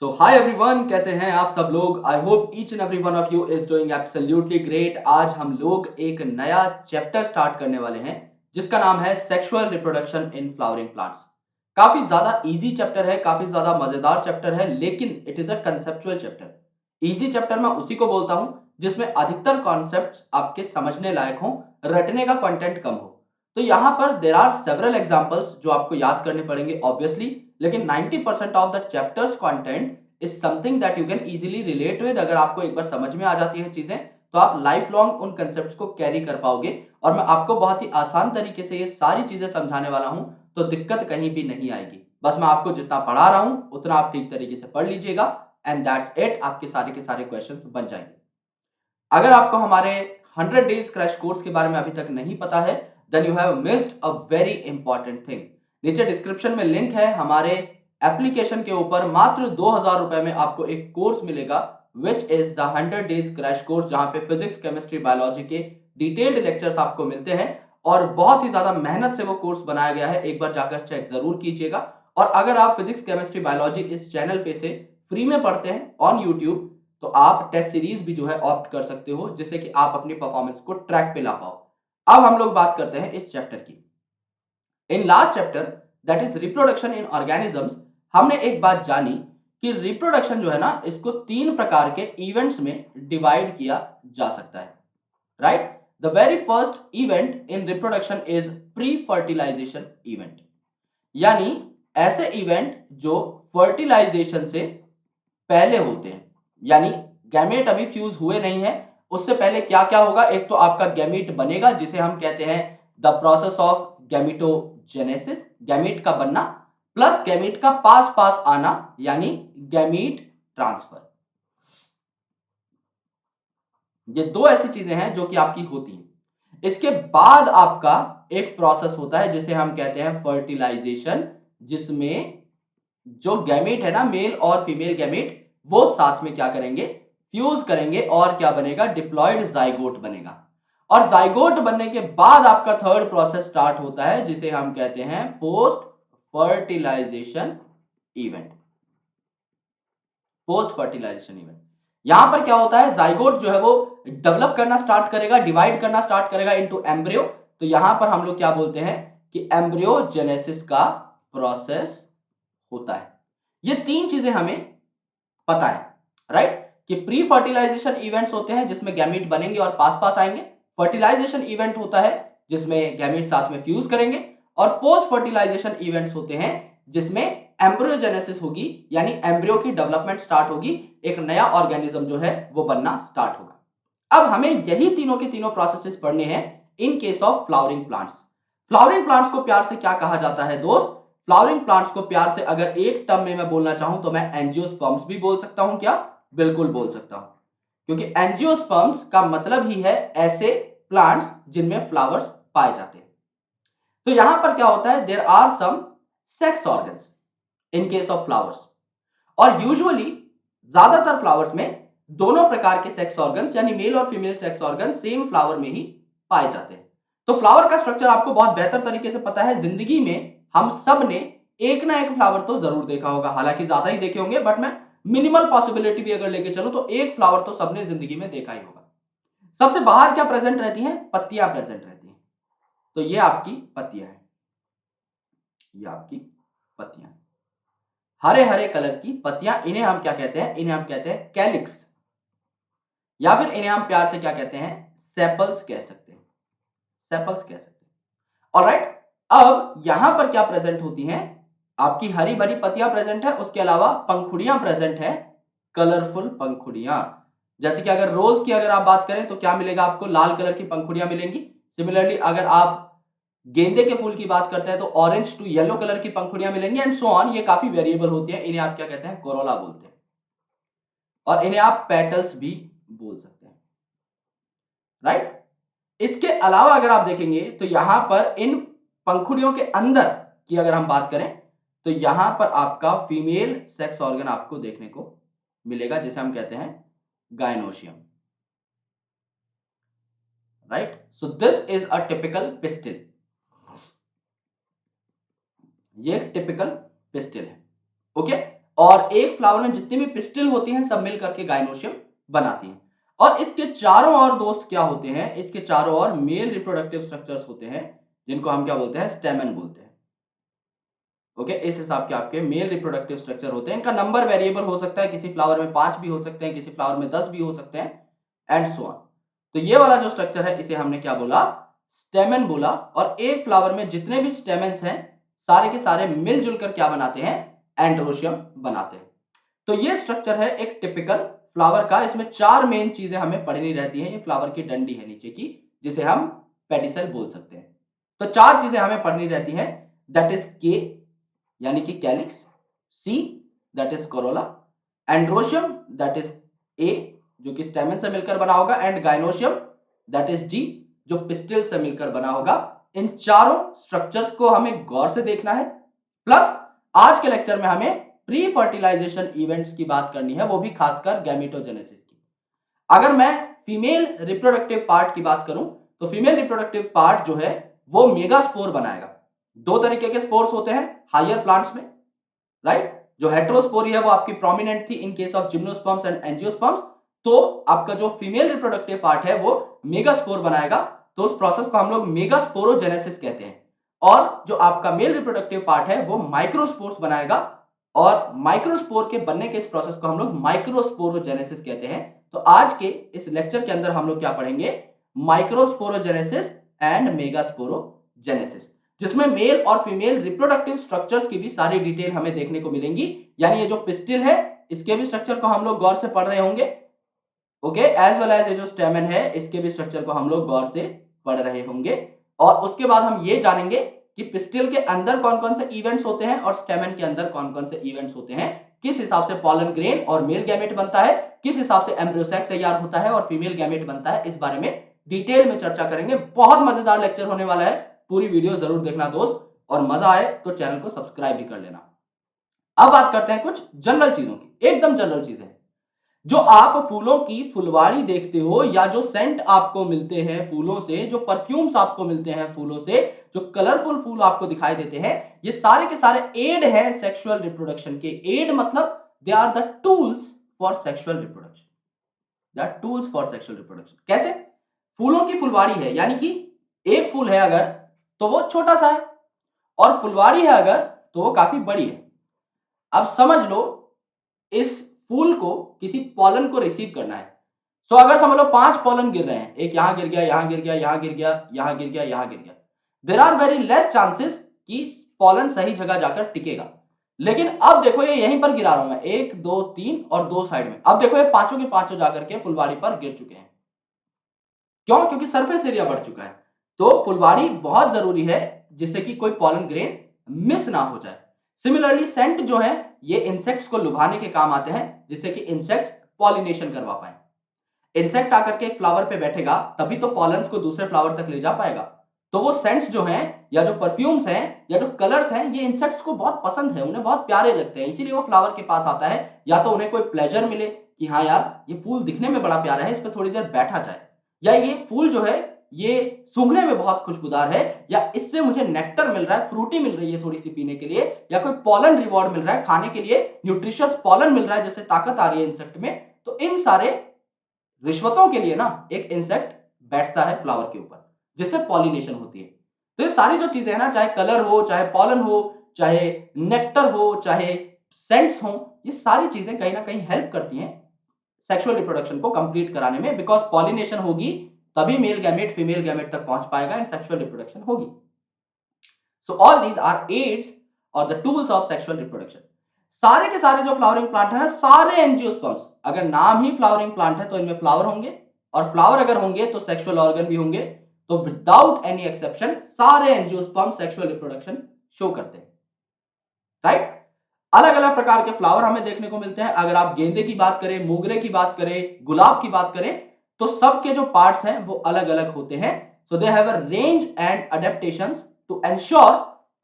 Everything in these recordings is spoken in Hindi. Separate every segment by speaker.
Speaker 1: सो हाय एवरीवन, कैसे हैं आप सब लोग। I hope each and every one of you is doing absolutely great. आज हम लोग एक नया चैप्टर स्टार्ट करने वाले हैं जिसका नाम है sexual reproduction in flowering plants. काफी ज्यादा इजी चैप्टर है, काफी ज्यादा मजेदार चैप्टर है, लेकिन it is a conceptual chapter. Easy chapter मैं उसी को बोलता हूं जिसमें अधिकतर कॉन्सेप्ट्स आपके समझने लायक हों, रटने का कंटेंट कम हो। तो यहाँ पर देर आर सेवरल एग्जाम्पल्स जो आपको याद करने पड़ेंगे ऑब्वियसली, लेकिन 90% of the chapters content is something that you can easily relate with. अगर आपको एक बार समझ में आ जाती है चीजें तो आप लाइफ लॉन्ग उन कंसेप्ट्स को कैरी कर पाओगे। और मैं आपको बहुत ही आसान तरीके से ये सारी चीजें समझाने वाला हूं, तो दिक्कत कहीं भी नहीं आएगी। बस मैं आपको जितना पढ़ा रहा हूं उतना आप ठीक तरीके से पढ़ लीजिएगा एंड दैट्स इट। आपके सारे के सारे क्वेश्चंस बन जाएंगे। अगर आपको हमारे 100 डेज क्रैश कोर्स के बारे में अभी तक नहीं पता है, then you have missed a very important thing. नीचे डिस्क्रिप्शन में लिंक है हमारे एप्लीकेशन के ऊपर। मात्र 2000 रुपए में आपको एक कोर्स मिलेगा which is the 100 days crash course, जहां पे फिजिक्स, केमिस्ट्री, बायोलॉजी के डिटेल्ड लेक्चर्स आपको मिलते हैं और बहुत ही ज्यादा मेहनत से वो कोर्स बनाया गया है। एक बार जाकर चेक जरूर कीजिएगा। और अगर आप फिजिक्स, केमिस्ट्री, बायोलॉजी इस चैनल पे से फ्री में पढ़ते हैं ऑन यूट्यूब, तो आप टेस्ट सीरीज भी जो है ऑप्ट कर सकते हो, जिससे कि आप अपनी परफॉर्मेंस को ट्रैक पे ला पाओ। अब हम लोग बात करते हैं इस चैप्टर की। In last chapter that is reproduction in organisms, हमने एक बात जानी कि रिप्रोडक्शन जो है ना, इसको 3 प्रकार के इवेंट्स में डिवाइड किया जा सकता है। Right, the very first event in reproduction is pre fertilization event, यानी ऐसे इवेंट जो फर्टिलाइजेशन से पहले होते हैं। यानी गैमेट अभी फ्यूज हुए नहीं है, उससे पहले क्या क्या होगा। एक तो आपका गैमीट बनेगा जिसे हम कहते हैं the process of gametogenesis, gamete का बनना, प्लस गैमीट का पास पास आना यानी गैमीट ट्रांसफर। ये दो ऐसी चीजें हैं जो कि आपकी होती हैं। इसके बाद आपका एक प्रोसेस होता है जिसे हम कहते हैं फर्टिलाइजेशन, जिसमें जो गैमेट है ना, मेल और फीमेल गैमेट, वो साथ में क्या करेंगे, फ्यूज करेंगे और क्या बनेगा, डिप्लॉयड जाइगोट बनेगा। और जाइगोट बनने के बाद आपका थर्ड प्रोसेस स्टार्ट होता है जिसे हम कहते हैं post fertilization event. Post fertilization event, यहां पर क्या होता है, जाइगोट जो है वो डेवलप करना स्टार्ट करेगा, डिवाइड करना स्टार्ट करेगा इनटू एम्ब्रियो। तो यहां पर हम लोग क्या बोलते हैं कि एम्ब्रियोजेनेसिस का प्रोसेस होता है। ये तीन चीजें हमें पता है, राइट, कि प्री फर्टिलाइजेशन इवेंट्स होते हैं जिसमें गैमीट बनेंगे और पास पास आएंगे। फर्टिलाइजेशन इवेंट होता है जिसमें गैमीट साथ में फ्यूज करेंगे। और पोस्ट फर्टिलाइजेशन इवेंट्स होते हैं जिसमें एम्ब्रियोजेनेसिस होगी, यानी एम्ब्रियो की डेवलपमेंट स्टार्ट होगी, एक नया ऑर्गेनिज्म जो है वो बनना स्टार्ट होगा। अब हमें यही तीनों के तीनों प्रोसेसेस पढ़ने हैं इन case of flowering plants. Flowering plants को प्यार से क्या कहा जाता है दोस्त, फ्लावरिंग प्लांट्स को प्यार से अगर एक टर्म में मैं बोलना चाहूं तो मैं एंजियोस्पर्म्स भी बोल सकता हूं। क्या, बिल्कुल बोल सकता हूं, क्योंकि एंजियोस्पर्म्स का मतलब ही है ऐसे प्लांट्स जिनमें फ्लावर्स पाए जाते हैं। तो यहां पर क्या होता है, there are some sex organs in case of flowers. और यूजुअली ज्यादातर फ्लावर्स में दोनों प्रकार के सेक्स ऑर्गन्स यानी मेल और female sex organ same flower में ही पाए जाते हैं। तो फ्लावर का स्ट्रक्चर आपको बहुत बेहतर तरीके से पता है। जिंदगी में हम सब ने एक ना एक फ्लावर तो जरूर देखा होगा, हालांकि ज्यादा ही देखे होंगे, बट मैं मिनिमल पॉसिबिलिटी भी अगर लेके चलूं तो एक फ्लावर तो सबने जिंदगी में देखा ही होगा। सबसे बाहर क्या प्रेजेंट रहती हैं, पत्तियां प्रेजेंट रहती हैं। तो ये आपकी पत्तियां हैं, ये आपकी पत्तियां, हरे हरे कलर की पत्तियां, इन्हें हम क्या कहते हैं, इन्हें हम कहते हैं कैलिक्स, या फिर इन्हें हम प्यार से क्या कहते हैं, सेपल्स कह सकते हैं, सेपल्स कह सकते हैं। ऑलराइट, अब यहां पर क्या प्रेजेंट होती हैं, आपकी हरी भरी पत्तियां प्रेजेंट है, उसके अलावा पंखुड़ियां प्रेजेंट है, कलरफुल पंखुड़ियां। जैसे कि अगर रोज की अगर आप बात करें तो क्या मिलेगा आपको, लाल कलर की पंखुड़ियां मिलेंगी। सिमिलरली अगर आप गेंदे के फूल की बात करते हैं तो ऑरेंज टू येलो कलर की पंखुड़ियां मिलेंगी एंड सो ऑन। ये काफी वेरिएबल होती है, इन्हें आप क्या कहते हैं, कोरोला बोलते हैं, और इन्हें आप पेटल्स भी बोल सकते हैं, राइट। इसके अलावा अगर आप देखेंगे तो यहां पर इन पंखुड़ियों के अंदर की अगर हम बात करें तो यहां पर आपका फीमेल सेक्स ऑर्गन आपको देखने को मिलेगा जिसे हम कहते हैं gynoecium, right. So this is a typical pistil, ये एक टिपिकल पिस्टिल है, ओके। और एक फ्लावर में जितनी भी पिस्टिल होती हैं सब मिल करके गाइनोशियम बनाती हैं। और इसके चारों ओर दोस्त क्या होते हैं, इसके चारों ओर मेल रिप्रोडक्टिव स्ट्रक्चर्स होते हैं, जिनको हम क्या बोलते हैं, स्टेमन बोलते हैं। ओके, इस हिसाब के आपके मेल रिप्रोडक्टिव स्ट्रक्चर होते हैं। इनका नंबर वेरिएबल हो सकता है, किसी फ्लावर में 5 भी हो सकते हैं, किसी फ्लावर में 10 भी हो सकते हैं, एंड सो ऑन। तो ये वाला जो स्ट्रक्चर है इसे हमने क्या बोला, स्टेमन बोला। और एक फ्लावर में जितने भी स्टेमेंस हैं सारे के सारे मिलजुल कर क्या बनाते हैं, एंड्रोशियम बनाते हैं। तो ये स्ट्रक्चर है एक टिपिकल फ्लावर का। इसमें 4 मेन चीजें हमें पढ़नी रहती हैं। ये फ्लावर की डंडी है नीचे की, जिसे हम पेडिसल बोल सकते हैं। तो 4 चीजें हमें पढ़नी रहती हैं, दैट इज के यानी कि calyx, see that is Corolla, androecium that is a जो कि स्टेमन से मिलकर बना होगा, एंड गाइनोशियम दैट इज जी जो पिस्टिल से मिलकर बना होगा। इन चारों स्ट्रक्चर्स को हमें गौर से देखना है। प्लस आज के लेक्चर में हमें प्री फर्टिलाइजेशन इवेंट्स की बात करनी है, वो भी खासकर गैमेटोजेनेसिस की। अगर मैं फीमेल रिप्रोडक्टिव पार्ट की बात करूं तो फीमेल रिप्रोडक्टिव पार्ट जो है वो मेगास्पोर बनाएगा। 2 तरीके के स्पोर्स होते हैं हायर प्लांट्स में, राइट। जो हेटेरोस्पोरी है वो आपकी प्रोमिनेंट थी इन case of gymnosperms and angiosperms. तो आपका जो फीमेल रिप्रोडक्टिव पार्ट है वो मेगास्पोर बनाएगा। तो उस प्रोसेस को हम लोग मेगास्पोरोजेनेसिस कहते हैं। और जो आपका मेल रिप्रोडक्टिव पार्ट है वो माइक्रोस्पोर्स बनाएगा। और माइक्रोस्पोर के बनने के इस प्रोसेस को हम लोग माइक्रोस्पोरोजेनेसिस कहते हैं। तो आज के इस लेक्चर के अंदर हम लोग क्या पढ़ेंगे, माइक्रोस्पोरोजेनेसिस एंड मेगास्पोरोजेनेसिस, जिसमें मेल और फीमेल रिप्रोडक्टिव स्ट्रक्चर्स की भी सारी डिटेल हमें देखने को मिलेंगी। यानी ये जो पिस्टिल है इसके भी स्ट्रक्चर को हम लोग गौर से पढ़ रहे होंगे, ओके, एज वेल एज ये जो स्टेमन है इसके भी स्ट्रक्चर को हम लोग गौर से पढ़ रहे होंगे। और उसके बाद हम ये जानेंगे कि पिस्टिल के अंदर कौन कौन से इवेंट्स होते हैं और स्टेमन के अंदर कौन कौन से इवेंट्स होते हैं, किस हिसाब से पॉलन ग्रेन और मेल गैमेट बनता है, किस हिसाब से एम्ब्रियो तैयार होता है और फीमेल गैमेट बनता है। इस बारे में डिटेल में चर्चा करेंगे। बहुत मजेदार लेक्चर होने वाला है, पूरी वीडियो जरूर देखना दोस्त, और मजा आए तो चैनल को सब्सक्राइब भी कर लेना। अब बात करते हैं कुछ जनरल चीजों की, एकदम जनरल चीजें। जो आप फूलों की फुलवारी देखते हो या जो सेंट आपको मिलते हैं फूलों से, जो परफ्यूम्स आपको मिलते हैं फूलों से, जो कलरफुल फूल आपको दिखाई देते हैं, ये सारे के सारे एड हैं सेक्सुअल रिप्रोडक्शन के। एड मतलब they are the tools for sexual reproduction, they are tools for sexual reproduction. कैसे? फूलों की फुलवारी है यानी कि एक फूल है अगर तो वो छोटा सा है, और फुलवारी है अगर तो वो काफी बड़ी है। अब समझ लो इस फूल को किसी पॉलन को रिसीव करना है। सो अगर समझ लो 5 पॉलन गिर रहे हैं, एक यहां गिर गया, यहां गिर गया, यहां गिर गया, यहां गिर गया, यहां गिर गया, there are very less chances कि पॉलन सही जगह जाकर टिकेगा। लेकिन अब देखो ये यहीं पर गिरा रहा हूं मैं, 1 2 3 और 2 साइड में। अब देखो ये पांचों के पांचों जाकर के फुलवारी पर गिर चुके हैं। क्यों? क्योंकि सरफेस एरिया बढ़ चुका है। तो फुलवारी बहुत जरूरी है जिससे कि कोई पॉलन ग्रेन मिस ना हो जाए। सिमिलरली सेंट जो है ये इंसेक्ट्स को लुभाने के काम आते हैं, जिससे कि इंसेक्ट्स पॉलिनेशन करवा पाए। इंसेक्ट आकर के एक फ्लावर पे बैठेगा तभी तो पॉलन्स को दूसरे फ्लावर तक ले जा पाएगा। तो वो सेंट्स जो हैं या जो परफ्यूम्स हैं या जो कलर्स हैं ये इंसेक्ट्स को बहुत पसंद है, उन्हें बहुत प्यारे लगते हैं, इसीलिए वो फ्लावर के पास आता है। या तो उन्हें कोई प्लेजर मिले कि हाँ यार ये फूल दिखने में बड़ा प्यारा है, इस पर थोड़ी देर बैठा जाए, या ये फूल जो है ये सूंघने में बहुत खुशबूदार है, या इससे मुझे नेक्टर मिल रहा है, फ्रूटी मिल रही है थोड़ी सी पीने के लिए, या कोई पॉलन रिवॉर्ड मिल रहा है खाने के लिए, न्यूट्रिशियस पॉलन मिल रहा है जिससे ताकत आ रही है इंसेक्ट में। तो इन सारे रिश्वतों के लिए ना एक इंसेक्ट बैठता है फ्लावर के ऊपर, जिससे पॉलिनेशन होती है। तो ये सारी जो चीजें हैं ना, चाहे कलर हो, चाहे पॉलन हो, चाहे नेक्टर हो, चाहे सेंट्स हो, ये सारी चीजें कहीं ना कहीं हेल्प करती हैं सेक्सुअल रिप्रोडक्शन को कंप्लीट कराने में। बिकॉज पॉलिनेशन होगी तभी मेल गैमेट फीमेल गैमेट तक पहुंच पाएगा एंड सेक्सुअल रिप्रोडक्शन होगी। So all these are aids और the tools of sexual reproduction. सारे के सारे जो फ्लावरिंग प्लांट है ना, सारे एंजियोस्पर्म्स, अगर नाम ही फ्लावरिंग प्लांट है तो इनमें फ्लावर होंगे, और फ्लावर अगर होंगे तो सेक्सुअल ऑर्गन भी होंगे। तो विदाउट एनी एक्सेप्शन सारे एंजियोस्पर्म सेक्सुअल रिप्रोडक्शन शो करते हैं, राइट। अलग अलग प्रकार के फ्लावर हमें देखने को मिलते हैं। अगर आप गेंदे की बात करें, मोगरे की बात करें, गुलाब की बात करें, तो सबके जो पार्ट्स हैं वो अलग अलग होते हैं। So they have a range and adaptations to ensure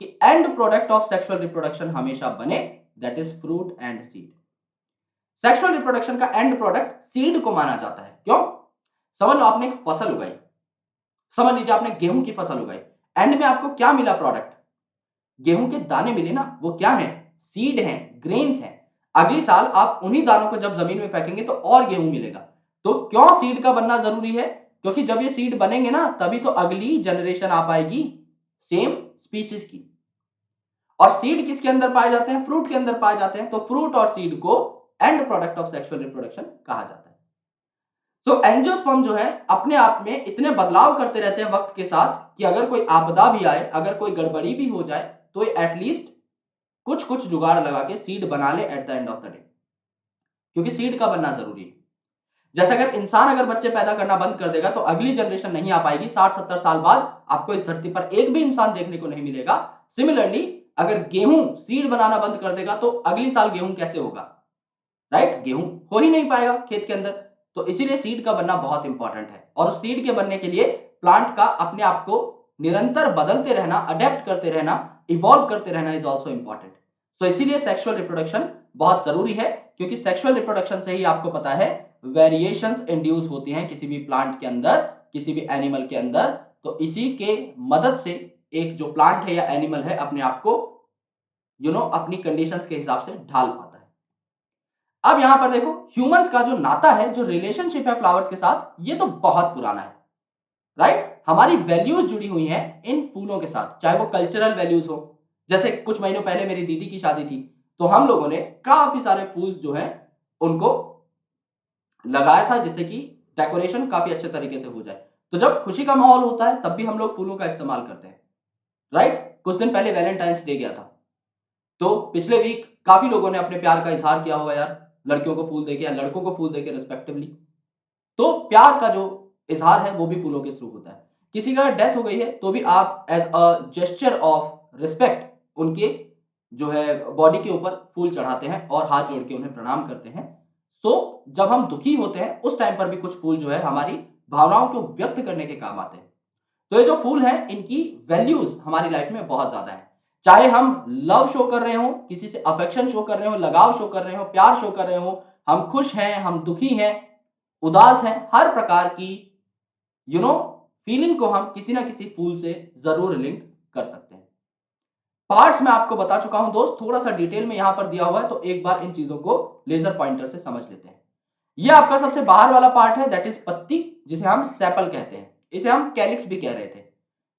Speaker 1: कि end product of sexual reproduction हमेशा बने, that is fruit and seed. Sexual reproduction का एंड प्रोडक्ट सीड को माना जाता है। क्यों? समझ लो आपने एक फसल उगाई, समझ लीजिए आपने गेहूं की फसल उगाई, एंड में आपको क्या मिला प्रोडक्ट? गेहूं के दाने मिले ना, वो क्या है? सीड हैं, ग्रेन्स हैं। अगली साल आप उन्हीं दानों को जब जमीन में फेंकेंगे तो और गेहूं मिलेगा। तो क्यों सीड का बनना जरूरी है? क्योंकि जब ये सीड बनेंगे ना तभी तो अगली जनरेशन आ पाएगी सेम स्पीशीज की। और सीड किसके अंदर पाए जाते हैं? फ्रूट के अंदर पाए जाते हैं। तो फ्रूट और सीड को and product of sexual reproduction कहा जाता है। सो एंजियोस्पर्म जो है अपने आप में इतने बदलाव करते रहते हैं वक्त के साथ कि अगर कोई आपदा भी आए, अगर कोई गड़बड़ी भी हो जाए, तो ये एटलीस्ट कुछ कुछ जुगाड़ लगा के सीड बना ले at the end of the day, क्योंकि सीड का बनना जरूरी है। जैसे अगर इंसान अगर बच्चे पैदा करना बंद कर देगा तो अगली जनरेशन नहीं आ पाएगी। 60-70 साल बाद आपको इस धरती पर एक भी इंसान देखने को नहीं मिलेगा। सिमिलरली अगर गेहूं सीड बनाना बंद कर देगा तो अगली साल गेहूं कैसे होगा? राइट, गेहूं हो ही नहीं पाएगा खेत के अंदर। तो इसीलिए सीड का बनना बहुत इंपॉर्टेंट है। और उस सीड के बनने के लिए प्लांट का अपने आप को निरंतर बदलते रहना, अडेप्ट करते रहना, इवॉल्व करते रहना इज ऑल्सो इंपॉर्टेंट। सो इसीलिए सेक्सुअल रिप्रोडक्शन बहुत जरूरी है, क्योंकि सेक्सुअल रिप्रोडक्शन से ही आपको पता है वेरिएशंस इंड्यूस होती हैं किसी भी प्लांट के अंदर, किसी भी एनिमल के अंदर। तो इसी के मदद से एक जो प्लांट है या एनिमल है अपने आप को अपनी कंडीशंस के हिसाब से ढाल पाता है। अब यहां पर देखो, ह्यूमंस का जो नाता है, जो रिलेशनशिप है फ्लावर्स के साथ, ये तो बहुत पुराना है। राइट, हमारी वैल्यूज जुड़ी हुई हैं इन फूलों के साथ, चाहे वो कल्चरल वैल्यूज हो। जैसे कुछ महीनों पहले मेरी दीदी की शादी थी, तो हम लोगों ने काफी सारे फूल जो हैं उनको लगाया था, जिससे कि डेकोरेशन काफी अच्छे तरीके से हो जाए। तो जब खुशी का माहौल होता है तब भी हम लोग फूलों का इस्तेमाल करते हैं। राइट, कुछ दिन पहले वैलेंटाइंस डे गया था, तो पिछले वीक काफी लोगों ने अपने प्यार का इजहार किया होगा यार, लड़कियों को फूल देके या लड़कों को फूल देके रिस्पेक्टिवली। तो प्यार का जो इजहार है वो भी फूलों के थ्रू होता है। किसी का डेथ हो गई है तो भी आप as a gesture of respect उनके जो है बॉडी के ऊपर फूल चढ़ाते हैं और हाथ जोड़ के उन्हें प्रणाम करते हैं। सो जब हम दुखी होते हैं उस टाइम पर भी कुछ फूल जो है हमारी भावनाओं को व्यक्त करने के काम आते हैं। तो ये जो फूल हैं इनकी वैल्यूज हमारी लाइफ में बहुत ज्यादा है। चाहे हम लव शो कर रहे हो, किसी से अफेक्शन शो कर रहे हो, लगाव शो कर रहे हो, प्यार शो कर रहे हो, हम खुश हैं, हम दुखी हैं, उदास हैं, हर प्रकार की फीलिंग को हम किसी ना किसी फूल से जरूर लिंक कर सकते हैं। पार्ट्स मैं आपको बता चुका हूं दोस्त, थोड़ा सा डिटेल में यहां पर दिया हुआ है, तो एक बार इन चीजों को लेजर पॉइंटर से समझ लेते हैं। ये आपका सबसे बाहर वाला पार्ट है, दैट इज पत्ती, जिसे हम सेपल कहते हैं। इसे हम कैलिक्स भी कह रहे थे।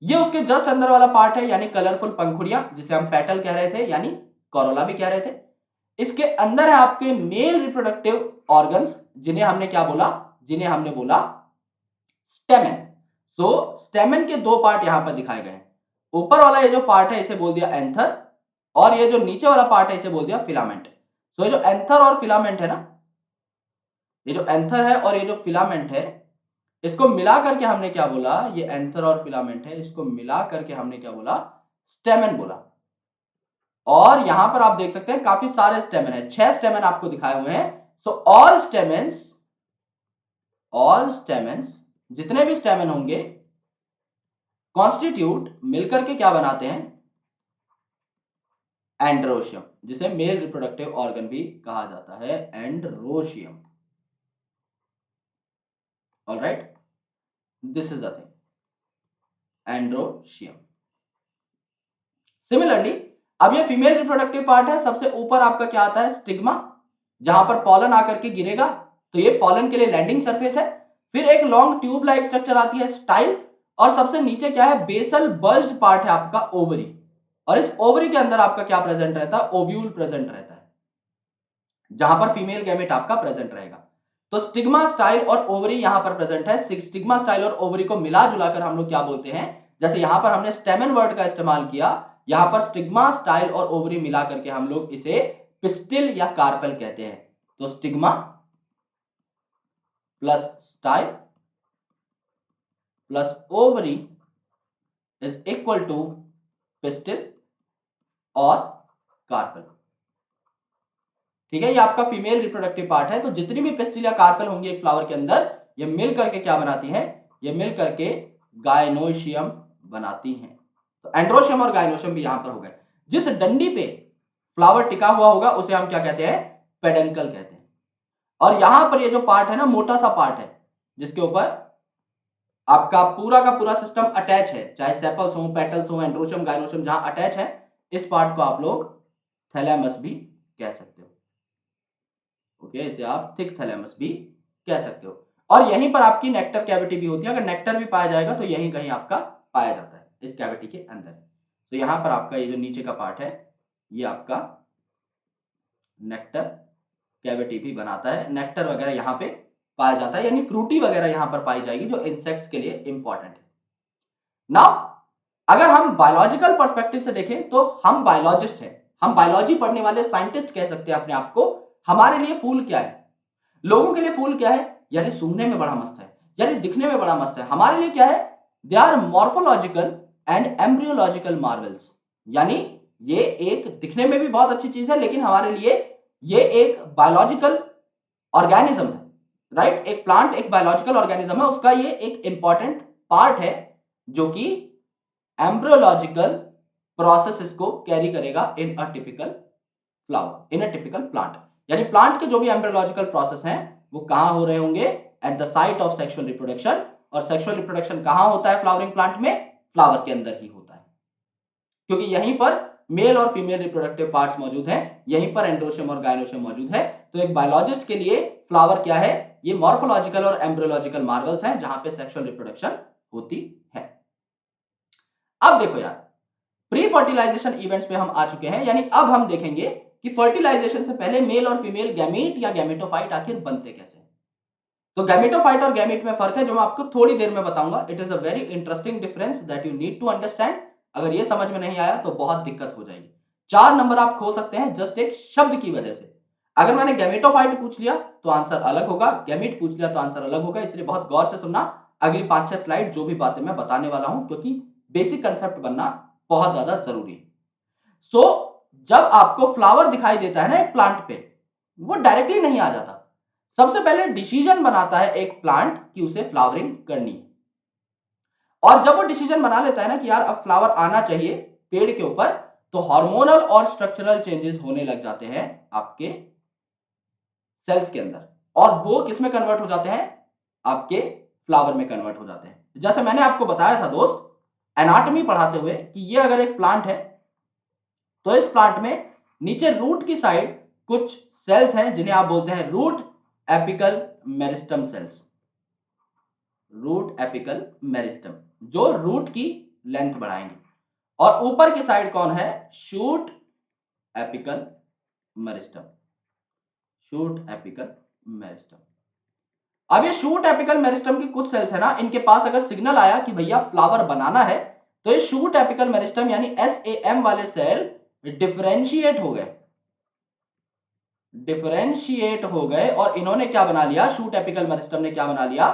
Speaker 1: ये उसके जस्ट अंदर वाला पार्ट है, यानी कलरफुल पंखुड़ियां, जिसे हम पेटल कह रहे थे, यानी कोरोला भी कह रहे थे। इसके अंदर है आपके मेल रिप्रोडक्टिव ऑर्गन्स, जिन्हें हमने बोला स्टेमेन। सो स्टेमेन के दो पार्ट यहां पर दिखाए गए हैं। ऊपर वाला ये जो पार्ट है इसे बोल दिया एंथर, और ये जो नीचे वाला पार्ट है इसे बोल दिया फिलामेंट। सो ये जो एंथर और फिलामेंट है ना, ये जो एंथर है और ये जो फिलामेंट है, इसको मिला करके हमने क्या बोला? ये एंथर और फिलामेंट है, इसको मिला करके हमने क्या बोला? स्टेमेन बोला। और यहां पर आप देख सकते हैं काफी सारे स्टेमेन है, 6 स्टेमेन आपको दिखाए हुए हैं। सो ऑल स्टेमेन्स जितने भी स्टेमेन होंगे कॉन्स्टिट्यूट मिलकर के क्या बनाते हैं? एंड्रोशियम, जिसे मेल रिप्रोडक्टिव ऑर्गन भी कहा जाता है, androecium. Alright, this is the thing, androecium. Similarly अब ये फीमेल रिप्रोडक्टिव पार्ट है, सबसे ऊपर आपका क्या आता है? स्टिग्मा, जहां पर पॉलन आकर के गिरेगा, तो ये पॉलन के लिए लैंडिंग सरफेस है। फिर एक लॉन्ग ट्यूब लाइक स्ट्रक्चर आती है, स्टाइल। और सबसे नीचे क्या है? बेसल बल्ज्ड पार्ट है आपका, ओवरी। और इस ओवरी के अंदर आपका क्या प्रेजेंट रहता है? ओव्यूल प्रेजेंट रहता है, जहां पर फीमेल गैमेट आपका प्रेजेंट रहेगा। तो स्टिग्मा, स्टाइल और ओवरी यहां पर प्रेजेंट है। स्टिग्मा, स्टाइल और ओवरी को मिला जुलाकर हम लोग क्या बोलते हैं? जैसे यहां पर हमने स्टेमन वर्ड का इस्तेमाल किया, यहां पर स्टिग्मा, स्टाइल और ओवरी मिला करके हम लोग इसे पिस्टिल या कार्पेल कहते हैं। तो stigma plus style plus ovary is equal to pistil और कार्पेल। ठीक है, ये आपका फीमेल रिप्रोडक्टिव पार्ट है। तो जितनी भी पिस्टिल या कार्पेल होंगी एक फ्लावर के अंदर, ये मिल करके क्या बनाती हैं? ये मिल करके गायनोशियम बनाती हैं। तो एंड्रोशियम और गायनोशियम भी यहां पर हो गए। जिस डंडी पे फ्लावर टिका हुआ होगा उसे हम क्या कहते हैं? पेडंकल कहते हैं। और यहां पर ये जो पार्ट है ना, मोटा सा पार्ट है, जिसके ऊपर आपका पूरा का पूरा सिस्टम अटैच है, चाहे सेपल्स हो, पेटल्स हो, एंड्रोशियम, गायनोशियम जहां अटैच है, इस पार्ट को आप लोग थैलेमस भी कह सकते हो। ओके, इसे आप थिक थैलेमस भी कह सकते हो। और यहीं पर आपकी नेक्टर कैविटी भी होती है। अगर नेक्टर भी पाया जाएगा तो यहीं कहीं आपका पाया जाता है, इस कैविटी के अंदर। तो यहां पर आपका ये जो नीचे का पार्ट है ये आपका नेक्टर कैविटी भी बनाता है। नेक्टर वगैरह यहां पे पाया जाता है, यानी फ्रूटी वगैरह यहां पर पाई जाएगी जो इंसेक्ट्स के लिए इंपॉर्टेंट है। नाउ अगर हम बायोलॉजिकल पर्सपेक्टिव से देखें तो हम बायोलॉजिस्ट हैं, हम बायोलॉजी पढ़ने वाले साइंटिस्ट कह सकते हैं अपने आप को। हमारे लिए फूल क्या है? लोगों के लिए फूल क्या है? यानी सूंघने में बड़ा मस्त है, यानी दिखने में बड़ा मस्त है। हमारे लिए क्या है? They are morphological and embryological marvels, यानी ये एक दिखने में भी बहुत अच्छी चीज है, लेकिन हमारे लिए ये एक बायोलॉजिकल ऑर्गेनिज्म है, राइट? एक प्लांट एक बायोलॉजिकल ऑर्गेनिज्म है, उसका ये एक इंपॉर्टेंट पार्ट है जो कि एम्ब्रियोलॉजिकल प्रोसेसेस को कैरी करेगा in a typical flower, in a typical plant. यानी प्लांट के जो भी एम्ब्रियोलॉजिकल प्रोसेस हैं वो कहां हो रहे होंगे? At the site of sexual reproduction. और सेक्सुअल रिप्रोडक्शन कहां होता है फ्लावरिंग प्लांट में? फ्लावर के अंदर ही होता है, क्योंकि यहीं पर मेल और फीमेल रिप्रोडक्टिव पार्ट्स मौजूद हैं, यहीं पर एंड्रोशियम और गायनोशियम मौजूद है। तो एक बायोलॉजिस्ट के लिए फ्लावर क्या है? ये मॉर्फोलॉजिकल और एम्ब्रियोलॉजिकल मार्वल्स हैं जहां पे सेक्सुअल रिप्रोडक्शन होती है। अब देखो यार, प्री फर्टिलाइजेशन इवेंट्स पे हम आ चुके हैं, यानी अब हम देखेंगे कि फर्टिलाइजेशन से पहले मेल और फीमेल गैमीट या गैमेटोफाइट आखिर बनते कैसे हैं। तो गैमेटोफाइट और गैमीट में फर्क है जो मैं आपको थोड़ी देर में बताऊंगा। It is a very interesting difference that you need to understand. अगर ये समझ में नहीं आया तो बहुत दिक्कत हो जाएगी। 4 नंबर आप खो सकते हैं जस्ट एक शब्द की वजह से। अगर मैंने गैमेटोफाइट पूछ लिया तो आंसर अलग होगा, गैमीट पूछ लिया तो आंसर अलग होगा, इसलिए बहुत गौर से सुनना अगली 5-6 स्लाइड जो भी बातें मैं बताने वाला हूं, क्योंकि बेसिक कंसेप्ट बनना बहुत ज्यादा जरूरी है। सो जब आपको फ्लावर दिखाई देता है ना एक प्लांट पे, वो डायरेक्टली नहीं आ जाता। सबसे पहले डिसीजन बनाता है एक प्लांट कि उसे फ्लावरिंग करनी है। और जब वो डिसीजन बना लेता है ना कि यार अब फ्लावर आना चाहिए पेड़ के ऊपर, तो हार्मोनल और स्ट्रक्चरल चेंजेस होने लग जाते हैं आपके सेल्स के अंदर, और वो किस में कन्वर्ट हो जाते हैं? आपके फ्लावर में कन्वर्ट हो जाते हैं। जैसे मैंने आपको बताया था दोस्त एनाटॉमी पढ़ाते हुए कि ये अगर एक प्लांट है तो इस प्लांट में नीचे रूट की साइड कुछ सेल्स हैं जिन्हें आप बोलते हैं root apical meristem cells. Root apical meristem जो रूट की लेंथ बढ़ाएंगे। और ऊपर की साइड कौन है? Shoot apical meristem. Shoot apical meristem. अब ये शूट एपिकल मेरिस्टम की कुछ सेल्स है ना, इनके पास अगर सिग्नल आया कि भैया फ्लावर बनाना है, तो ये शूट एपिकल मेरिस्टम यानी SAM वाले सेल डिफरेंशिएट हो गए, डिफरेंशिएट हो गए और इन्होंने क्या बना लिया? शूट एपिकल मेरिस्टम ने क्या बना लिया?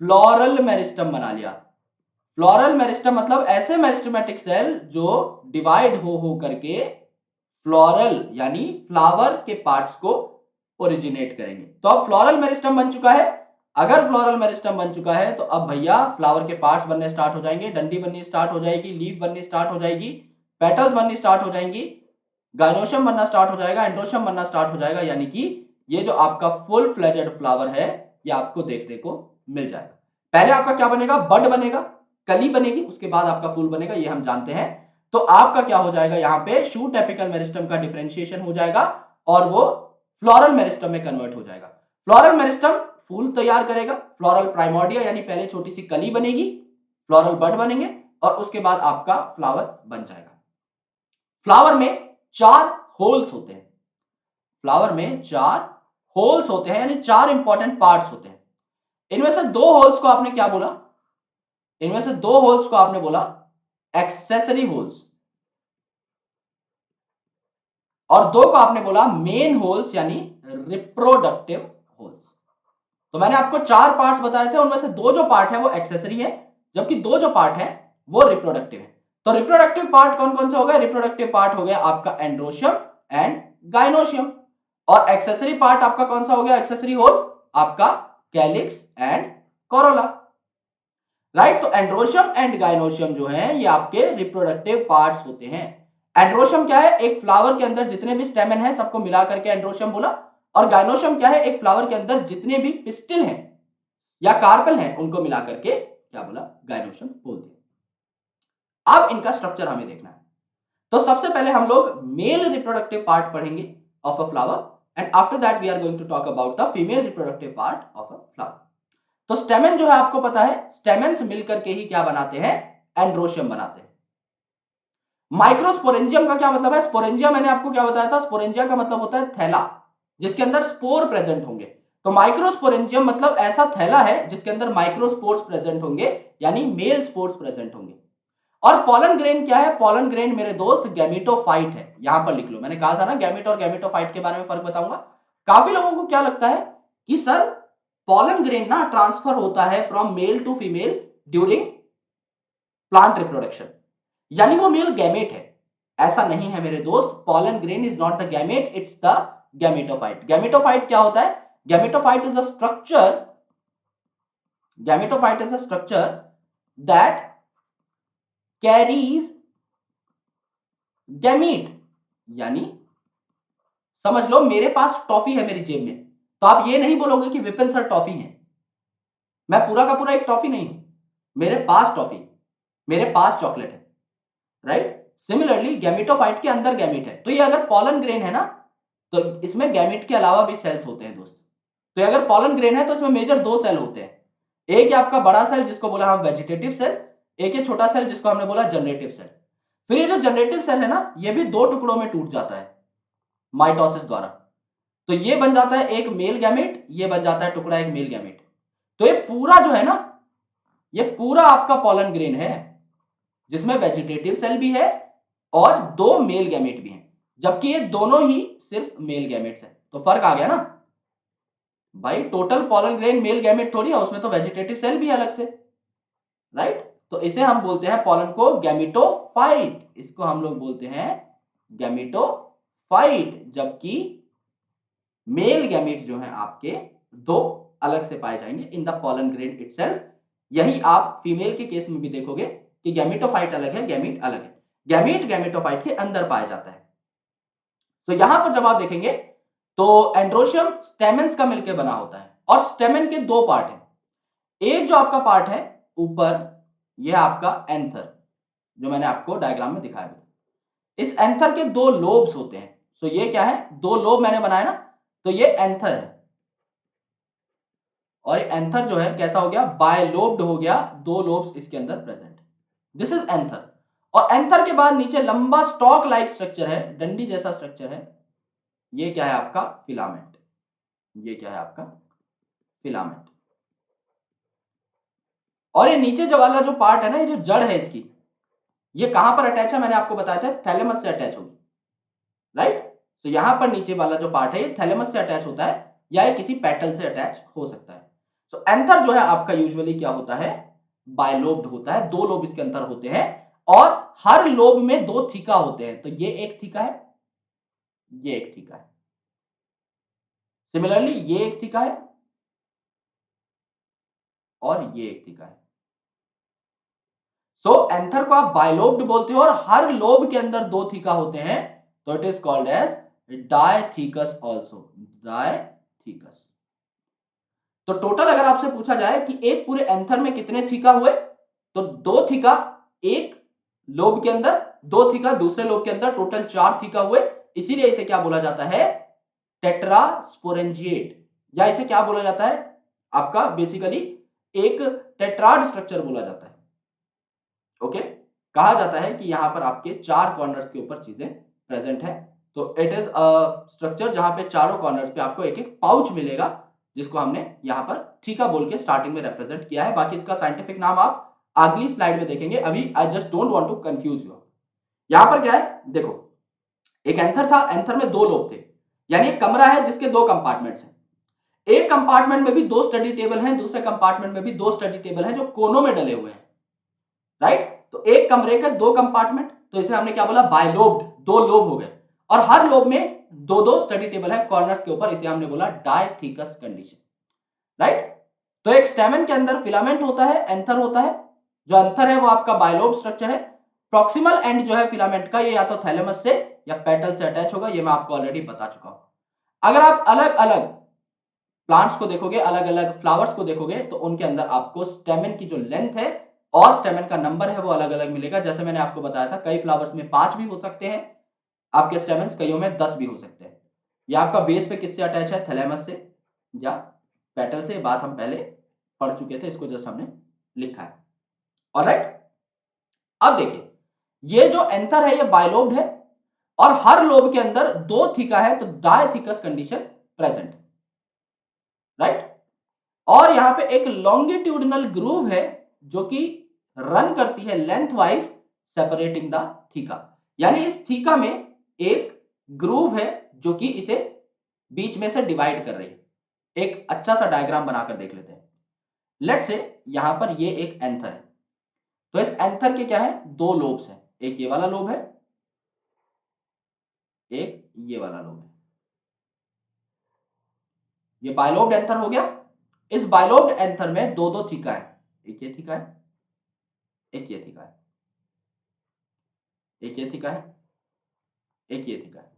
Speaker 1: फ्लोरल मेरिस्टम बना लिया। फ्लोरल मेरिस्टम मतलब ऐसे मेरिस्टमेटिक सेल जो डिवाइड हो करके फ्लोरल यानी फ्लावर के पार्ट्स को ओरिजिनेट करेंगे। तो अब फ्लोरल मेरिस्टम बन चुका है। अगर फ्लोरल मेरिस्टम बन चुका है तो अब भैया फ्लावर के पार्ट्स बनने स्टार्ट हो जाएंगे, डंडी बननी स्टार्ट हो जाएगी, लीफ बननी स्टार्ट हो जाएगी, पेटल्स बननी स्टार्ट हो जाएंगी, गाइनोशियम बनना स्टार्ट हो जाएगा, एंड्रोशियम बनना स्टार्ट हो जाएगा। यानी कि ये जो आपका फुल फ्लेजेड फ्लावर है ये आपको देखने को मिल जाएगा। पहले आपका क्या बनेगा? बड बनेगा, कली बनेगी, उसके बाद आपका फूल बनेगा, ये हम जानते हैं। तो आपका क्या हो जाएगा? यहां पे शूट एपिकल मेरिस्टम का डिफरेंशिएशन हो जाएगा और वो फ्लोरल मेरिस्टम में कन्वर्ट हो जाएगा। फ्लोरल मेरिस्टम फूल तैयार करेगा, फ्लोरल प्राइमोर्डिया यानी पहले छोटी सी कली बनेगी, फ्लोरल बड बनेंगे और उसके बाद आपका फ्लावर बन जाएगा। फ्लावर में 4 होल्स होते हैं। फ्लावर में 4 होल्स होते हैं यानी 4 इंपॉर्टेंट पार्ट्स होते हैं। इनमें से 2 होल्स को आपने क्या बोला? इनमें से 2 होल्स को आपने बोला एक्सेसरी होल्स, और 2 को आपने बोला मेन होल्स यानी रिप्रोडक्टिव होल्स। तो मैंने आपको 4 पार्ट्स बताए थे, उनमें से 2 जो पार्ट है वो एक्सेसरी है, जबकि 2 जो पार्ट है वो रिप्रोडक्टिव है। तो रिप्रोडक्टिव पार्ट कौन कौन से हो गए? रिप्रोडक्टिव पार्ट हो गया आपका एंड्रोशियम एंड गाइनोशियम, और एक्सेसरी पार्ट आपका कौन सा हो गया? एक्सेसरी होल आपका कैलिक्स एंड कोरोला, राइट? तो एंड्रोशियम एंड गाइनोशियम जो है ये आपके रिप्रोडक्टिव पार्ट्स होते हैं। एंड्रोशियम क्या है? एक फ्लावर के अंदर जितने भी स्टेमन है सबको मिला करके एंड्रोशियम बोला। और गाइनोशियम क्या है? एक फ्लावर के अंदर जितने भी पिस्टिल हैं या कार्पेल हैं उनको मिला करके क्या बोला? गाइनोशियम बोल दिया। अब इनका स्ट्रक्चर हमें देखना है। तो सबसे पहले हम लोग मेल रिप्रोडक्टिव पार्ट पढ़ेंगे of a flower, and after that we are going to talk about the female reproductive part of a flower. तो स्टेमेन जो है आपको पता है, स्टेमेन्स मिलकर के ही क्या बनाते हैं, एंड्रोशियम बनाते हैं। माइक्रोस्पोरेंजियम का क्या मतलब है, स्पोरेंजिया मैंने आपको क्या बताया था, स्पोरेंजिया का मतलब होता है थैला, जिसके अंदर स्पोर प्रेजेंट होंगे। तो माइक्रोस्पोरेंजियम मतलब ऐसा थैला है जिसके अंदर माइक्रोस्पोर्स प्रेजेंट होंगे, यानी मेल स्पोर्स प्रेजेंट होंगे। और पॉलन ग्रेन क्या है, पॉलन ग्रेन मेरे दोस्त गैमेटोफाइट है। यहां पर लिख लो, मैंने कहा था ना गैमेट और गैमेटोफाइट के बारे में फर्क बताऊंगा। काफी लोगों को क्या लगता है कि सर पॉलन ग्रेन ना ट्रांसफर होता है from male to female during plant reproduction, यानी वो मेल गैमेट है। ऐसा नहीं है मेरे दोस्त, pollen grain is not the gamete, it's the gametophyte. Gametophyte क्या होता है, gametophyte is a structure, gametophyte is a structure that carries gamete, यानी समझ लो मेरे पास टॉफी है मेरी जेब में, तो आप ये नहीं बोलोगे कि विपिन सर टॉफी है। मैं पूरा का पूरा एक टॉफी नहीं हूं, मेरे पास टॉफी, मेरे पास चॉकलेट है, राइट। सिमिलरली गैमेटोफाइट के अंदर गैमेट है। तो ये अगर पॉलन ग्रेन है ना, तो इसमें गैमेट के अलावा भी सेल्स होते हैं दोस्त। तो ये अगर पॉलन ग्रेन है तो इसमें मेजर दो सेल होते हैं, एक है आपका बड़ा सेल जिसको बोला हम वेजिटेटिव सेल, एक है छोटा सेल जिसको हमने बोला जनरेटिव सेल। फिर ये जो जनरेटिव सेल है ना, ये भी दो टुकड़ों में टूट जाता है माइटोसिस द्वारा। तो ये बन जाता है एक मेल गैमेट, ये बन जाता है टुकड़ा एक मेल गैमेट। तो ये पूरा जो है ना, ये पूरा आपका पॉलन ग्रेन है, जिसमें वेजिटेटिव सेल भी है और दो मेल गैमेट भी हैं, जबकि ये दोनों ही सिर्फ मेल गैमेट्स हैं। तो फर्क आ गया ना भाई, total pollen grain male gamete थोड़ी है, उसमें तो वेजिटेटिव सेल भी है अलग से, राइट। तो इसे हम बोलते हैं पॉलन को गैमेटोफाइट, इसको हम लोग बोलते हैं गैमेटोफाइट, जबकि मेल गैमेट जो है आपके दो अलग से पाए जाएंगे in the pollen grain itself. यही आप फीमेल के केस में भी देखोगे कि गैमेटोफाइट अलग है, गैमीट अलग है। गैमीट गैमेटोफाइट के अंदर पाया जाता है। तो यहां पर जब आप देखेंगे तो एंड्रोशियम स्टेमेन्स का मिलकर बना होता है, और स्टेमेन के दो पार्ट हैं। एक जो आपका पार्ट है ऊपर, यह आपका एंथर, जो मैंने आपको डायग्राम में दिखाया। इस एंथर के दो लोब्स होते हैं। तो ये क्या है, दो लोब मैंने बनाया ना, तो ये एंथर है। और ये एंथर जो है कैसा हो गया, बायलोब्ड हो गया, दो लोब्स इसके अंदर प्रेजेंट। This is anther. और एंथर के बाद नीचे लंबा स्टॉक लाइक स्ट्रक्चर है, डंडी जैसा स्ट्रक्चर है, ये क्या है आपका फिलामेंट। ये क्या है आपका फिलामेंट। और ये नीचे जो वाला जो पार्ट है ना, ये जो जड़ है इसकी, ये कहां पर अटैच है, मैंने आपको बताया था थैलेमस से अटैच होगी, राइट। तो यहां पर नीचे वाला जो पार्ट है ये थैलेमस से अटैच होता है, या ये किसी पेटल से अटैच हो सकता है। तो एंथर जो है आपका यूजुअली क्या होता है, बायलोब्ड होता है, दो लोब इसके अंदर होते हैं, और हर लोब में दो थीका होते हैं। तो ये एक थीका है, ये एक थीका है, सिमिलरली ये एक थीका है, और ये एक थीका है। सो एंथर को आप बायलोब्ड बोलते हो, और हर लोब के अंदर दो थीका होते हैं, तो it is called as dithecous also, dithecous. तो टोटल अगर आपसे पूछा जाए कि एक पूरे एंथर में कितने थीका हुए, तो दो थीका एक लोब के अंदर, दो थीका दूसरे लोब के अंदर, टोटल चार थीका हुए। इसीलिए इसे क्या बोला जाता है, टेट्रास्पोरेंजिएट, या इसे क्या बोला जाता है आपका बेसिकली एक टेट्राड स्ट्रक्चर बोला जाता है। ओके, कहा जाता है कि यहां पर आपके चार कॉर्नर्स के ऊपर चीजें प्रेजेंट है। तो इट इज अ स्ट्रक्चर जहां पे चारों कॉर्नर्स पे आपको एक एक पाउच मिलेगा, जिसको हमने यहां पर थीका बोल के स्टार्टिंग में रिप्रेजेंट किया है। बाकी इसका साइंटिफिक नाम आप अगली स्लाइड में देखेंगे, अभी I just don't want to confuse you. यहां पर क्या है देखो, एक एंथर था, एंथर में दो लोग थे, यानी एक कमरा है जिसके दो कंपार्टमेंट्स हैं। एक कंपार्टमेंट में भी दो स्टडी टेबल हैं, दूसरे कंपार्टमेंट में भी दो स्टडी टेबल हैं जो कोनों में डले हुए हैं, राइट। तो एक कमरे के दो कंपार्टमेंट, तो इसे हमने क्या बोला, बायलोब्ड, दो लोब हो गए, और हर लोब में दो दो स्टडी टेबल है कॉर्नर्स के ऊपर, इसे हमने बोला डायथीकस कंडीशन, राइट। तो एक स्टेमन के अंदर फिलामेंट होता है, एंथर होता है। जो एंथर है वो आपका बायलोब स्ट्रक्चर है। प्रॉक्सिमल एंड जो है फिलामेंट का, ये या तो थैलेमस से या पेटल से अटैच होगा, ये मैं आपको ऑलरेडी बता चुका हूं। अगर आप अलग अलग प्लांट्स को देखोगे, अलग अलग फ्लावर्स को देखोगे, तो उनके अंदर आपको स्टेमन की जो लेंथ है और स्टेमन का नंबर है वो अलग अलग मिलेगा। जैसे मैंने आपको बताया था, कई फ्लावर्स में 5 भी हो सकते हैं आपके स्टेमन्स, कईयों में 10 भी हो सकते हैं। ये आपका बेस पे किससे अटैच है, थैलेमस से या पेटल से, बात हम पहले पढ़ चुके थे, इसको जस्ट हमने लिखा है। ऑलराइट, अब देखिए ये जो एंथर है ये बाइलोब्ड है और हर लोब के अंदर दो थीका है, तो डायथीकस कंडीशन प्रेजेंट, राइट। और यहां पे एक लॉन्गिट्यूडिनल ग्रूव है जो कि रन करती है length wise separating the theca, यानी इस थीका में एक ग्रूव है जो कि इसे बीच में से डिवाइड कर रही है। एक अच्छा सा डायग्राम बनाकर देख लेते हैं। लेट्स से यहां पर ये एक एंथर है, तो इस एंथर के क्या है, दो लोब्स हैं, एक ये वाला लोब है, एक ये वाला लोब है। ये बाइलोब्ड एंथर हो गया। इस बाइलोब्ड एंथर में दो दो थीका है, एक ये थीका है, एक ये थीका है, एक ये थीका है, एक ये थीका है,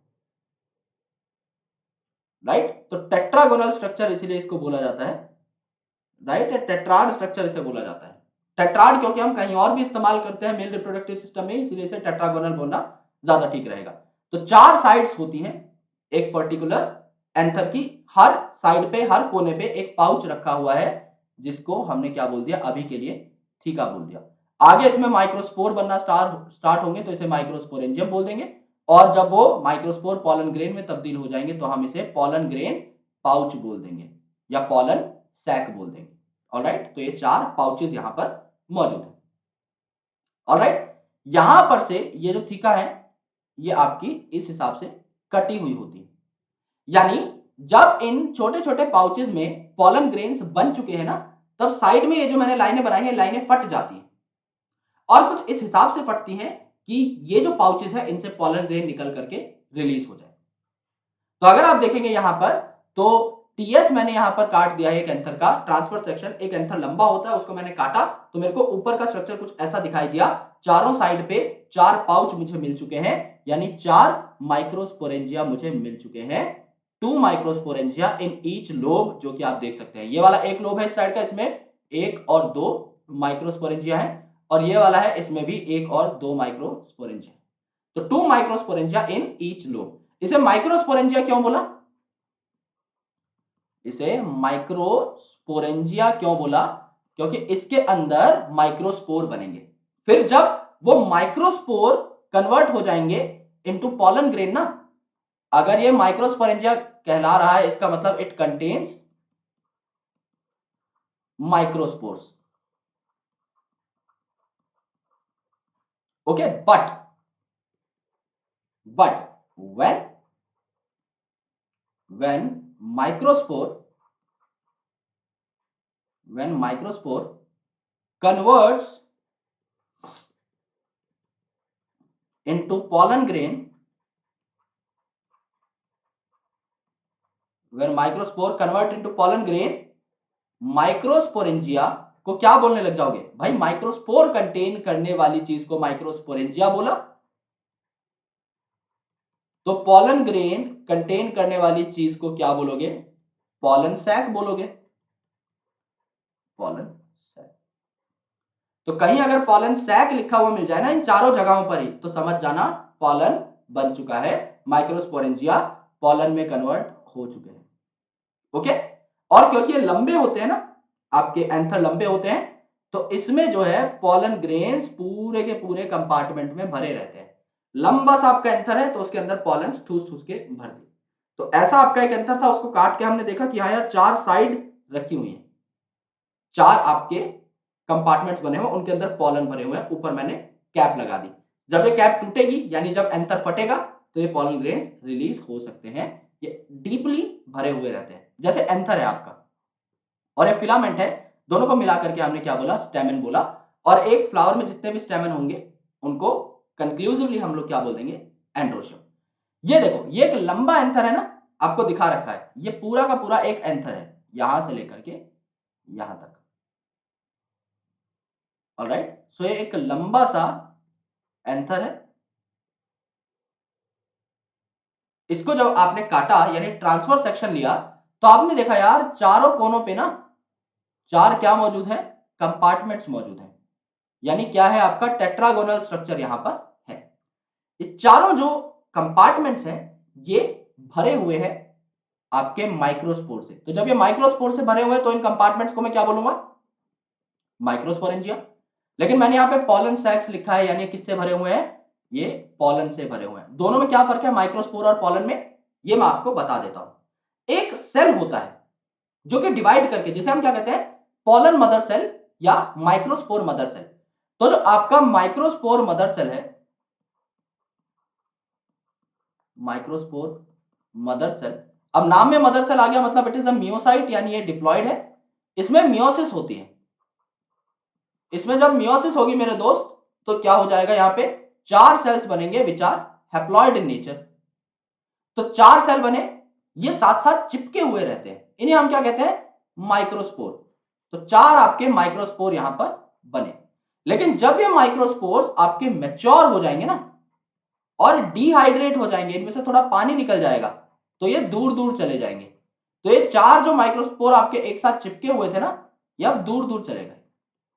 Speaker 1: राइट। तो टेट्रागोनल स्ट्रक्चर इसीलिए इसको बोला जाता है, राइट। टेट्राड स्ट्रक्चर इसे बोला जाता है। टेट्राड क्योंकि हम कहीं और भी इस्तेमाल करते हैं मेल रिप्रोडक्टिव सिस्टम में, इसीलिए इसे टेट्रागोनल बोलना ज्यादा ठीक रहेगा। तो चार साइड्स होती हैं एक पर्टिकुलर एंथर की, हर साइड पे, हर कोने पे एक पाउच रखा हुआ है जिसको हमने क्या बोल दिया अभी के लिए, थीका बोल दिया। आगे इसमें माइक्रोस्पोर बनना स्टार्ट होंगे तो इसे माइक्रोस्पोरेंजियम बोल देंगे, और जब वो माइक्रोस्पोर पॉलन ग्रेन में तब्दील हो जाएंगे तो हम इसे पॉलन ग्रेन पाउच बोल देंगे या पॉलन सैक बोल देंगे। ऑलराइट, तो ये चार पाउचेस यहां पर मौजूद है। ऑलराइट, यहां पर से ये जो थीका है ये आपकी इस हिसाब से कटी हुई होती है, यानी जब इन छोटे छोटे पाउचेस में पॉलन ग्रेन्स बन चुके हैं ना, तब साइड में ये जो मैंने लाइनें बनाई हैं, लाइनें फट जाती हैं और कुछ इस हिसाब से फटती हैं कि ये जो पाउचेस है इनसे पॉलन ग्रेन निकल करके रिलीज हो जाए। तो अगर आप देखेंगे यहां पर तो टीएस मैंने यहां पर काट दिया है एक एंथर का ट्रांसफर सेक्शन, एक एंथर लंबा होता है उसको मैंने काटा तो मेरे को ऊपर का स्ट्रक्चर कुछ ऐसा दिखाई दिया। चारों साइड पे चार पाउच मुझे मिल चुके हैं, यानी चार माइक्रोस्पोरेंजिया मुझे मिल चुके हैं, 2 माइक्रोस्पोरेंजिया इन ईच लोब, जो कि आप देख सकते हैं। ये वाला एक लोब है इस साइड का, इसमें एक और दो माइक्रोस्पोरेंजिया है, और ये वाला है इसमें भी एक और दो माइक्रोस्पोरेंजिया। तो 2 माइक्रोस्पोरेंजिया इन ईच लोब। इसे माइक्रोस्पोरेंजिया क्यों बोला, इसे माइक्रोस्पोरेंजिया क्यों बोला, क्योंकि इसके अंदर माइक्रोस्पोर बनेंगे। फिर जब वो माइक्रोस्पोर कन्वर्ट हो जाएंगे इनटू पॉलन ग्रेन ना, अगर ये माइक्रोस्पोरेंजिया कहला रहा है इसका मतलब it contains microspores. Okay, but when microspore when microspore converts into pollen grain, when microspore convert into pollen grain, microsporangia को क्या बोलने लग जाओगे भाई, माइक्रोस्पोर कंटेन करने वाली चीज को माइक्रोस्पोरेंजिया बोला, तो पॉलन ग्रेन कंटेन करने वाली चीज को क्या बोलोगे, पॉलन सैक बोलोगे, पॉलन सैक। तो कहीं अगर पॉलन सैक लिखा हुआ मिल जाए ना इन चारों जगहों पर ही, तो समझ जाना पॉलन बन चुका है, माइक्रोस्पोरेंजिया पॉलन में कन्वर्ट हो चुके हैं। ओके, और क्योंकि ये लंबे होते हैं ना, आपके एंथर लंबे होते हैं, तो इसमें जो है पॉलन ग्रेन्स पूरे के पूरे कंपार्टमेंट में भरे रहते हैं। लंबा सा आपका एंथर है तो उसके अंदर पॉलन ठूस ठूस के भर दिए। तो ऐसा आपका एक एंथर था, उसको काट के हमने देखा कि हाँ यार चार साइड रखी हुई है, चार आपके कंपार्टमेंट्स बने हुए, उनके अंदर पॉलन भरे हुए हैं, ऊपर मैंने कैप लगा दी। जब ये कैप टूटेगी यानी जब एंथर फटेगा तो ये पॉलन ग्रेन्स रिलीज हो सकते हैं। ये डीपली भरे हुए रहते हैं, जैसे एंथर है आपका और ये फिलामेंट है, दोनों को मिलाकर के हमने क्या बोला, स्टेमेन बोला। और एक फ्लावर में जितने भी स्टेमेन होंगे उनको कंक्लूसिवली हम लोग क्या बोल देंगे, एंड्रोशियम। ये देखो ये एक लंबा एंथर है ना, आपको दिखा रखा है, ये पूरा का पूरा एक एंथर है यहां से लेकर के यहां तक। ऑलराइट, सो ये एक लंबा सा एंथर है। इसको जब आपने काटा यानी ट्रांसफर सेक्शन लिया, तो आपने देखा यार चारों कोनों पे ना चार क्या मौजूद है, कंपार्टमेंट्स मौजूद है, यानी क्या है आपका टेट्रागोनल स्ट्रक्चर यहां पर है। ये चारों जो कंपार्टमेंट्स हैं ये भरे हुए हैं आपके माइक्रोस्पोर से। तो जब ये माइक्रोस्पोर से भरे हुए हैं तो इन कंपार्टमेंट्स को मैं क्या बोलूंगा? माइक्रोस्पोरेंजिया। लेकिन मैंने यहाँ पे पॉलन सैक्स लिखा है, यानी किससे भरे हुए हैं? ये पॉलन से भरे हुए हैं। दोनों में क्या फर्क है माइक्रोस्पोर और पॉलन में, ये मैं आपको बता देता हूं। एक सेल होता है जो कि डिवाइड करके, जिसे हम क्या कहते हैं? पॉलन मदर सेल या माइक्रोस्पोर मदर सेल। तो जो आपका माइक्रोस्पोर मदर सेल है, माइक्रोस्पोर मदर सेल, अब नाम में मदर सेल आ गया, मतलब इट इज अ मियोसाइट, यानी ये डिप्लॉयड है। इसमें मियोसिस होती है। इसमें जब मियोसिस होगी मेरे दोस्त, तो क्या हो जाएगा? यहां पे 4 सेल्स बनेंगे which are haploid in nature. तो 4 सेल बने, ये साथ साथ चिपके हुए रहते हैं, इन्हें हम क्या कहते हैं? माइक्रोस्पोर। तो 4 आपके माइक्रोस्पोर यहां पर बने। लेकिन जब ये माइक्रोस्पोर्स आपके मैच्योर हो जाएंगे ना और डिहाइड्रेट हो जाएंगे, इनमें से थोड़ा पानी निकल जाएगा, तो ये दूर दूर चले जाएंगे। तो ये 4 जो माइक्रोस्पोर आपके एक साथ चिपके हुए थे ना, ये अब दूर दूर चले गए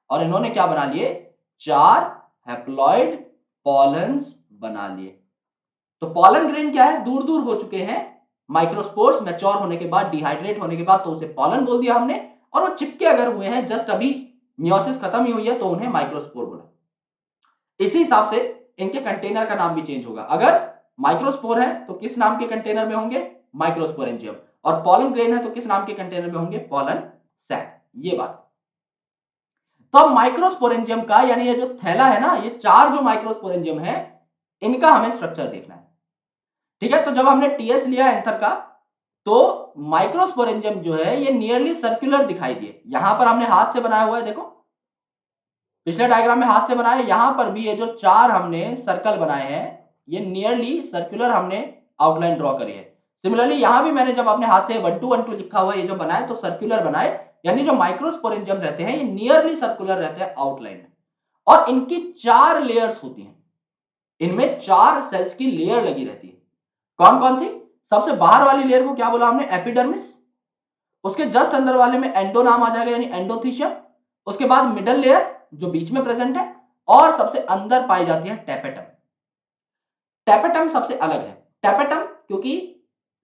Speaker 1: और इन्होंने क्या बना लिए? 4 हैप्लॉइड पॉलन्स बना लिए। तो पॉलन ग्रेन क्या है? दूर दूर हो चुके हैं। माइक्रोस्पोर्स मैच्योर होने के बाद, डिहाइड्रेट होने के बाद, तो उसे पॉलन बोल दिया हमने। और वो चिपके अगर हुए हैं, जस्ट अभी मियोसिस खत्म ही हुई है, तो उन्हें माइक्रोस्पोर बोला। इसी हिसाब से इनके कंटेनर का नाम भी चेंज होगा। अगर माइक्रोस्पोर है तो किस नाम के कंटेनर में होंगे? माइक्रोस्पोरेंजियम। और पॉलन ग्रेन है तो किस नाम के कंटेनर में होंगे? Pollen sac. ये बात। तो अब माइक्रोस्पोरेंजियम का, यानी ये जो थैला है ना, ये 4 जो माइक्रोस्पोरेंजियम है, इनका हमें स्ट्रक्चर देखना है। ठीक है, तो जब हमने टीएस लिया एंथर का, तो माइक्रोस्पोरेंजियम जो है ये नियरली सर्कुलर दिखाई दिए। यहां पर हमने हाथ से बनाया हुआ है, देखो पिछले डायग्राम में हाथ से बनाया, यहां पर भी ये जो 4 हमने सर्कल बनाए हैं, ये नियरली सर्कुलर हमने आउटलाइन ड्रॉ करी है। सिमिलरली यहां भी मैंने जब अपने हाथ से 1 2 1 2 लिखा हुआ है, ये जो बनाए तो सर्कुलर बनाए, यानी जो माइक्रोस्पोरेंजियम रहते हैं ये नियरली सर्कुलर रहते हैं आउटलाइन में। और इनकी 4 लेयर्स होती हैं, इनमें 4 सेल्स की लेयर लगी रहती है। कौन कौन सी? सबसे बाहर वाली लेयर को क्या बोला हमने? एपिडर्मिस। उसके जस्ट अंदर वाले में एंडो नाम आ जाएगा, यानी एंडोथीशियम। उसके बाद मिडल लेयर जो बीच में प्रेजेंट है, और सबसे अंदर पाई जाती है टेपेटम। टेपेटम सबसे अलग है। टेपेटम क्योंकि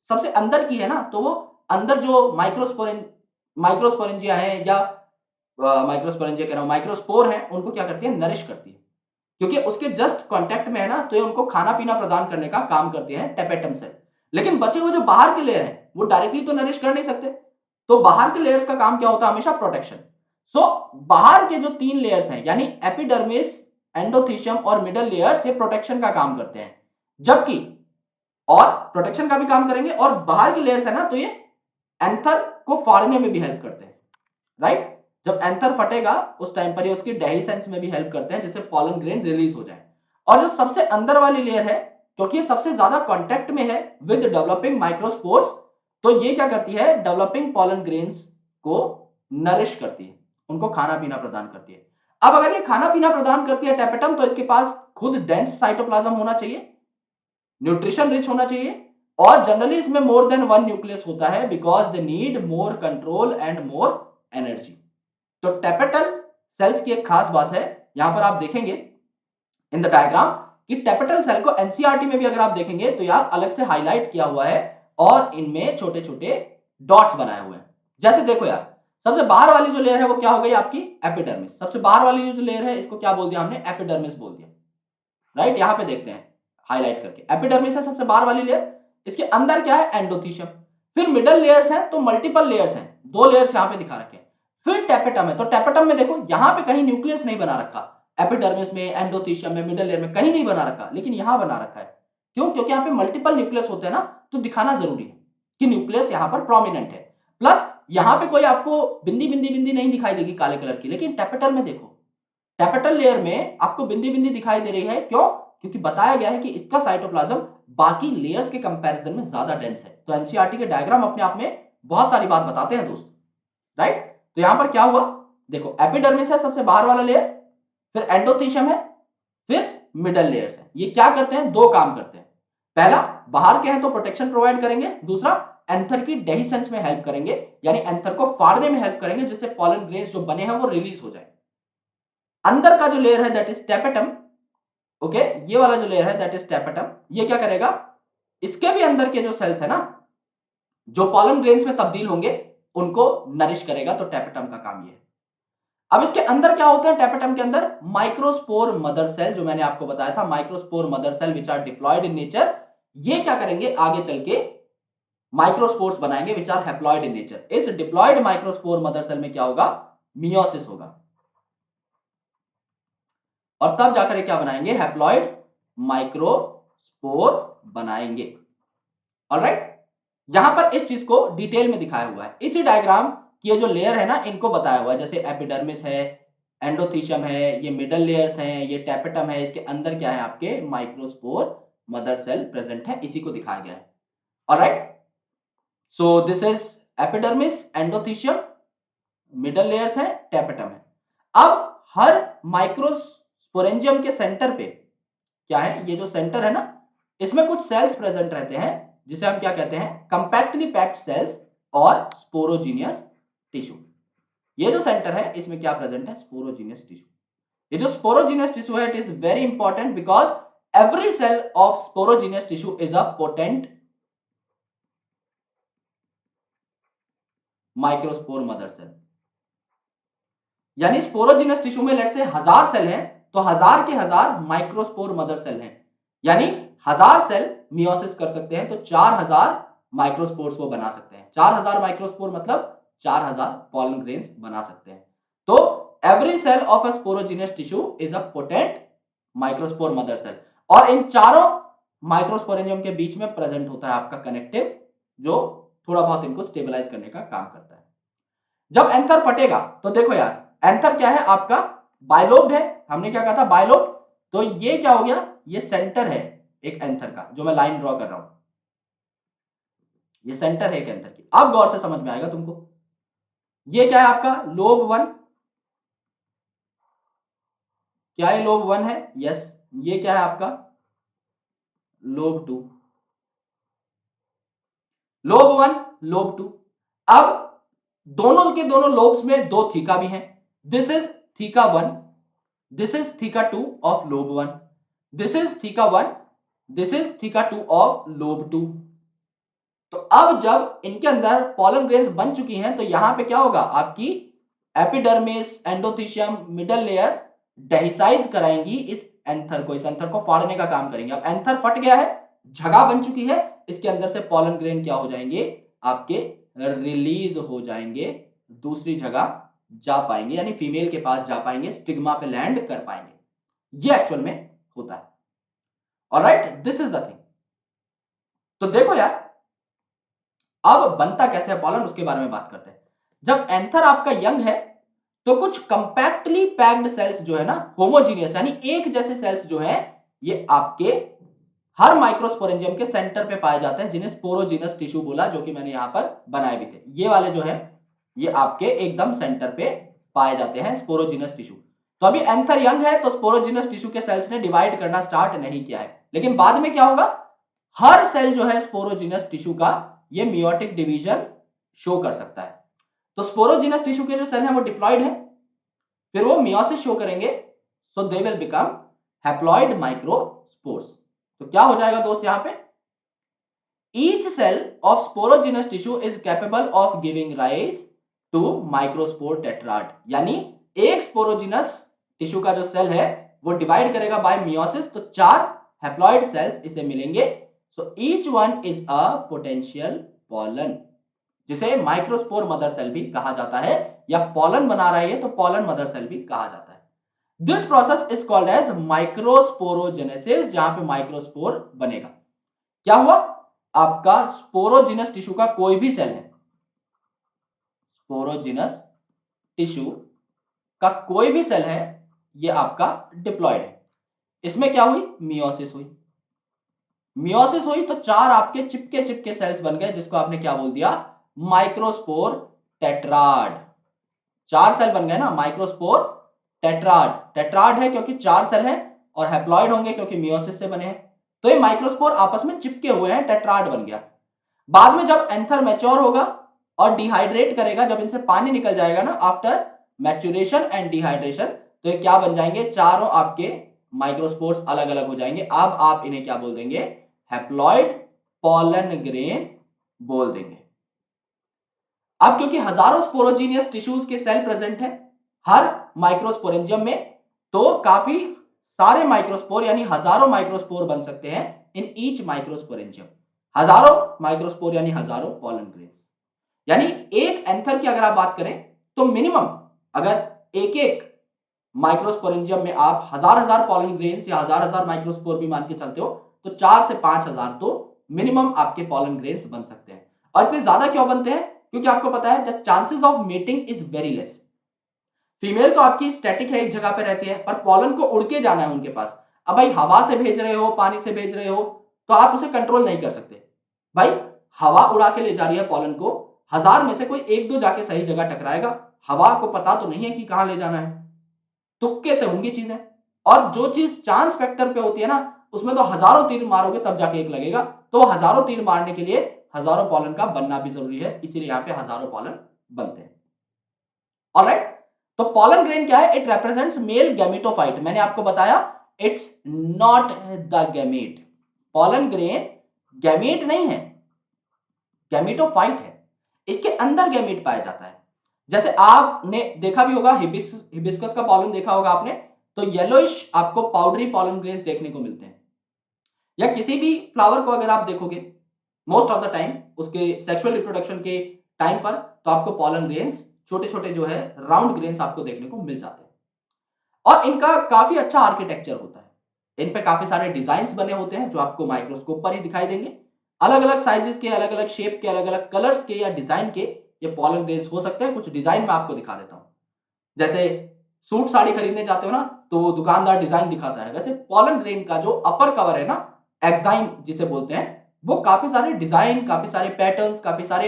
Speaker 1: सबसे अंदर की है ना, तो वो अंदर जो माइक्रोस्पोरेंजिया है, या माइक्रोस्पोरेंजिया कह रहा हूं, माइक्रोस्पोर है, उनको क्या करती है? नरिश करती है। क्योंकि उसके जस्ट कांटेक्ट में है ना, तो ये उनको खाना पीना प्रदान करने का काम करते हैं टेपेटम सेल। लेकिन बचे हुए जो बाहर के लेयर हैं, वो डायरेक्टली तो नरिश कर नहीं सकते। तो बाहर के लेयर्स का काम क्या होता है? हमेशा प्रोटेक्शन। सो बाहर के जो 3 लेयर्स हैं, यानी एपिडर्मिस, एंडोथीशियम और मिडल लेयर्स, ये प्रोटेक्शन का काम करते हैं। जबकि और प्रोटेक्शन का भी काम करेंगे, और बाहर के लेयर्स है ना, तो ये एंथर को फाड़ने में भी हेल्प करते हैं। राइट? जब एंथर फटेगा उस टाइम पर ये उसकी डेहिसेंस में भी हेल्प करते हैं, जिससे पॉलन ग्रेन रिलीज हो जाए। और जो सबसे अंदर वाली लेयर है, क्योंकि ये सबसे ज्यादा कांटेक्ट में है विद डेवलपिंग माइक्रोस्पोर्स, तो ये क्या करती है? डेवलपिंग पॉलन ग्रेन्स को नरिश करती है, उनको खाना पीना प्रदान करती है। अब अगर ये खाना पीना प्रदान करती है टेपेटम, तो इसके पास खुद डेंस साइटोप्लाज्म होना चाहिए, न्यूट्रिशन रिच होना चाहिए, और जनरली इसमें मोर देन 1 न्यूक्लियस होता है, because they need more control and more energy. तो टेपेटल सेल्स की एक खास बात है, यहां पर आप देखेंगे इन द डायग्राम कि टेपेटल सेल को एनसीईआरटी में भी अगर आप देखेंगे तो यार अलग से हाईलाइट किया हुआ है, और इनमें छोटे छोटे डॉट्स बनाए हुए हैं। जैसे देखो यार, सबसे बाहर वाली जो लेयर है वो क्या हो गई आपकी? एपिडर्मिस। सबसे बाहर वाली जो लेयर है, इसको क्या बोल दिया हमने? एपिडर्मिस बोल दिया। राइट? यहां पे देखते हैं हाईलाइट करके, एपिडर्मिस है सबसे बाहर वाली लेयर। इसके अंदर क्या है? एंडोथीशियम। फिर मिडल लेयर्स हैं, तो मल्टीपल लेयर्स हैं, 2 लेयर्स यहां पे दिखा रखे हैं। फिर टेपेटम है, तो टेपेटम में देखो यहां पे कहीं न्यूक्लियस नहीं बना रखा, एपिडर्मिस में, एंडोथीशियम में, मिडल लेयर में कहीं नहीं बना रखा, लेकिन यहां बना रखा है। क्यों? क्योंकि यहां पे मल्टीपल न्यूक्लियस होते हैं ना, तो दिखाना जरूरी है कि न्यूक्लियस यहां पर प्रोमिनेंट है। प्लस यहां पे कोई आपको बिंदी बिंदी बिंदी नहीं दिखाई देगी काले कलर की, लेकिन टेपेटल में देखो, टेपेटल लेयर में आपको बिंदी बिंदी दिखाई दे रही है। क्यों? क्योंकि बताया गया है कि इसका साइटोप्लाज्म बाकी लेयर्स के कंपैरिजन में ज्यादा डेंस है। तो एनसीईआरटी के डायग्राम अपने आप में बहुत सारी बात बताते हैं दोस्त। राइट? तो यहां पर क्या हुआ? देखो एपिडर्मिस है सबसे बाहर वाला लेयर, फिर एंडोथीशियम है, फिर मिडल लेयर्स है। ये क्या करते हैं? 2 काम करते हैं। पहला, बाहर के हैं तो प्रोटेक्शन प्रोवाइड करेंगे। दूसरा, एंथर की डेहिसेंस में हेल्प करेंगे, यानी एंथर को फाड़ने में हेल्प करेंगे, जिससे पॉलन ग्रेन्स जो बने हैं वो रिलीज हो जाए। अंदर का जो लेयर है दैट इज टेपेटम, ओके, ये वाला जो लेयर है दैट इज टेपेटम, ये क्या करेगा? इसके भी अंदर के जो सेल्स है ना, जो पॉलन ग्रेन्स में तब्दील होंगे, उनको नरिश करेगा। तो टेपेटम का काम ये है। अब इसके अंदर क्या होते हैं? टेपेटम के अंदर माइक्रोस्पोर मदर सेल, जो मैंने आपको बताया था, microspore mother cell which are diploid in nature. ये क्या करेंगे? आगे चल के माइक्रोस्पोर्स बनाएंगे which are haploid in nature. इस डिप्लॉयड माइक्रोस्पोर मदर सेल में क्या होगा? मियोसिस होगा, और तब जाकर क्या बनाएंगे? हैप्लॉयड माइक्रोस्पोर बनाएंगे। ऑलराइट, यहां पर इस चीज को डिटेल में दिखाया हुआ है। इसी डायग्राम की ये जो लेयर है ना, इनको बताया हुआ है। जैसे एपिडर्मिस है, एंडोथीशियम है, ये मिडल लेयर्स हैं, ये टेपेटम है, इसके अंदर क्या है? आपके माइक्रोस्पोर मदर सेल प्रेजेंट है, इसी को दिखाया गया है। Alright, so this is epidermis, endothecium, middle layers है, टेपेटम है। अब हर माइक्रोस्पोरेंजियम के सेंटर पे क्या है? ये जो सेंटर है ना, इसमें कुछ सेल्स प्रेजेंट रहते हैं, जिसे हम क्या कहते हैं? कंपैक्टली पैक्ड सेल्स और स्पोरोजीनियस टिश्यू। ये जो सेंटर है, इसमें क्या प्रेजेंट है? Sporogenous tissue. ये जो स्पोरोजीनियस टिश्यू है, it is very important because every cell of sporogenous tissue is a potent microspore mother cell. यानी स्पोरोजीनियस टिश्यू में लेट से 1000 सेल हैं, तो 1000 के 1000 माइक्रोस्पोर मदर सेल हैं। यानी 1000 सेल मियोसिस कर सकते हैं, तो 4000 माइक्रोस्पोर्स वो बना सकते हैं। 4000 माइक्रोस्पोर मतलब 4000 पॉलन ग्रेन्स बना सकते हैं। तो every cell of a sporogenous tissue is a potent microspore mother cell. और इन चारों माइक्रोस्पोरेंजियम के बीच में प्रेजेंट होता है आपका कनेक्टिव, जो थोड़ा बहुत इनको स्टेबलाइज करने का काम करता है। जब एंथर फटेगा, तो देखो यार, एंथर क्या है आपका? बायलोब्ड है। हमने क्या कहा था? बायलोब्ड। तो ये क्या हो गया? ये सेंटर है एक एंथर का, जो मैं लाइन ड्रॉ कर रहा हूं, ये सेंटर है एक एंथर की। अब गौर से समझ में आएगा तुमको। ये क्या है आपका? लोब 1। क्या ये लोब 1 है? यस। ये क्या है आपका? लोब 2। Lobe 1, lobe 2। अब दोनों के दोनों लोब्स में दो थीका भी हैं। This is theca 1, this is theca 2 of lobe 1, this is theca 1, this is theca 2 of lobe 2। तो अब जब इनके अंदर पॉलन ग्रेन्स बन चुकी हैं, तो यहां पे क्या होगा? आपकी एपिडर्मिस, एंडोथीशियम, मिडल लेयर डेहिसाइज कराएंगी इस एंथर को, इस एंथर को फाड़ने का काम करेंगे। अब एंथर फट गया है, जगह बन चुकी है, इसके अंदर से पॉलन ग्रेन क्या हो जाएंगे? आपके रिलीज हो जाएंगे, दूसरी जगह जा पाएंगे, यानी फीमेल के पास जा पाएंगे, स्टिग्मा पे लैंड कर पाएंगे। ये एक्चुअल में होता है। Alright, this is the thing. तो देखो यार, अब बनता कैसे है पॉलन, उसके बारे में बात करते हैं। जब एंथर आपका यंग है, तो कुछ कंपैक्टली पैक्ड सेल्स जो है ना, होमोजीनियस यानी एक जैसे सेल्स जो है, ये आपके हर माइक्रोस्पोरेंजियम के सेंटर पे पाए जाते हैं, जिन्हें स्पोरोजीनस टिश्यू बोला, जो कि मैंने यहां पर बनाए भी थे। ये वाले जो है, ये आपके एकदम सेंटर पे पाए जाते हैं, स्पोरोजीनस टिश्यू। तो अभी एंथर यंग है, तो स्पोरोजीनस टिश्यू के सेल्स ने डिवाइड करना स्टार्ट नहीं किया है, लेकिन बाद में क्या होगा? हर सेल जो है स्पोरोजीनस टिश्यू का, ये मियोटिक डिवीजन शो कर सकता है। तो स्पोरोजीनस टिश्यू के जो सेल हैं वो डिप्लॉयड है, फिर वो मियोसिस शो करेंगे, so they will become haploid microspores. तो क्या हो जाएगा दोस्त यहां पे? Each cell of sporogenous tissue is capable of giving rise to microspore tetrad. यानी एक स्पोरोजीनस टिश्यू का जो सेल है, वो डिवाइड करेगा बाय मियोसिस, तो 4 हैप्लॉयड सेल्स इसे मिलेंगे। So each one is a potential pollen, जिसे माइक्रोस्पोर मदर सेल भी कहा जाता है, या पॉलन बना रही है तो पॉलन मदर सेल भी कहा जाता है। This process is called as microsporogenesis, जहां पे माइक्रोस्पोर बनेगा। क्या हुआ? आपका स्पोरोजिनस टिश्यू का कोई भी सेल है, स्पोरोजिनस टिश्यू का कोई भी सेल है, ये आपका डिप्लॉयड है। इसमें क्या हुई? मियोसिस हुई। मियोसिस हुई तो 4 आपके चिपके चिपके सेल्स बन गए, जिसको आपने क्या बोल दिया? Microspore tetrad. 4 सेल बन गए ना, माइक्रोस्पोर टेट्राड। टेट्राड है क्योंकि 4 सेल है, और हैप्लॉइड होंगे क्योंकि मियोसिस से बने हैं। तो ये माइक्रोस्पोर आपस में चिपके हुए हैं, टेट्राड बन गया। बाद में जब एंथर मैच्योर होगा और डिहाइड्रेट करेगा, जब इनसे पानी निकल जाएगा ना, आफ्टर मैच्योरेशन एंड डिहाइड्रेशन, तो ये क्या बन जाएंगे? चारों आपके माइक्रोस्पोर्स अलग अलग हो जाएंगे। अब आप इन्हें क्या बोल देंगे? हैप्लॉइड पॉलन ग्रेन बोल देंगे। अब क्योंकि हजारों स्पोरोजीनियस टिश्यूज के सेल प्रेजेंट है हर माइक्रोस्पोरेंजियम में, तो काफी सारे माइक्रोस्पोर यानी हजारों माइक्रोस्पोर बन सकते हैं इन ईच माइक्रोस्पोरेंजियम। हजारों माइक्रोस्पोर यानी हजारों पॉलन ग्रेन्स। यानी एक एंथर की अगर आप बात करें तो मिनिमम अगर एक एक माइक्रोस्पोरेंजियम में आप हजार हजार पॉलन ग्रेन्स या हजार हजार माइक्रोस्पोर भी मान के चलते हो तो 4 से 5,000 तो मिनिमम आपके पॉलन ग्रेन्स बन सकते हैं। और इतने ज्यादा क्यों बनते हैं? क्योंकि आपको पता है the chances of mating is very less. Female तो आपकी स्टैटिक है, एक जगह पे रहती है, पर पॉलन को उड़ के जाना है उनके पास। अब भाई हवा से भेज रहे हो, पानी से भेज रहे हो, तो आप उसे कंट्रोल नहीं कर सकते। भाई हवा उड़ा के ले जा रही है पॉलन को, हजार में से कोई एक दो जाके सही जगह टकराएगा। हवा को पता तो नहीं है कि कहां ले जाना है, तुक्के से होंगी चीजें। और जो चीज चांस फैक्टर पे होती है ना, उसमें तो हजारों तीर मारोगे तब जाके एक लगेगा। तो हजारों तीर मारने के लिए हजारों पॉलन का बनना भी जरूरी है, इसीलिए यहां पे हजारों पॉलन बनते हैं। ऑलराइट, तो पॉलन ग्रेन क्या है? It represents male gametophyte. मैंने आपको बताया it's not the gamete. Pollen grain gamete नहीं है, गैमेटोफाइट है। इसके अंदर गैमेट पाया जाता है। जैसे आपने देखा भी होगा हिबिस्कस का पॉलन देखा होगा आपने, तो येलोइश आपको पाउडरी पॉलन ग्रेन्स देखने को मिलते हैं। या किसी भी फ्लावर को अगर आप देखोगे मोस्ट ऑफ द टाइम उसके सेक्सुअल रिप्रोडक्शन के टाइम पर, तो आपको पॉलन ग्रेन्स छोटे छोटे जो है राउंड ग्रेन्स आपको देखने को मिल जाते हैं। और इनका काफी अच्छा आर्किटेक्चर होता है। इन पे काफी सारे डिजाइन बने होते हैं जो आपको माइक्रोस्कोप पर ही दिखाई देंगे। अलग अलग साइजेस के, अलग अलग शेप के, अलग अलग कलर्स के या डिजाइन के ये पॉलन ग्रेन्स हो सकते हैं। कुछ डिजाइन मैं आपको दिखा देता हूं। जैसे सूट साड़ी खरीदने जाते हो ना, तो दुकानदार डिजाइन दिखाता है, वैसे पॉलन ग्रेन का जो अपर कवर है ना, एक्साइन जिसे बोलते हैं, वो काफी सारे डिजाइन, काफी सारे पैटर्न्स, काफी सारे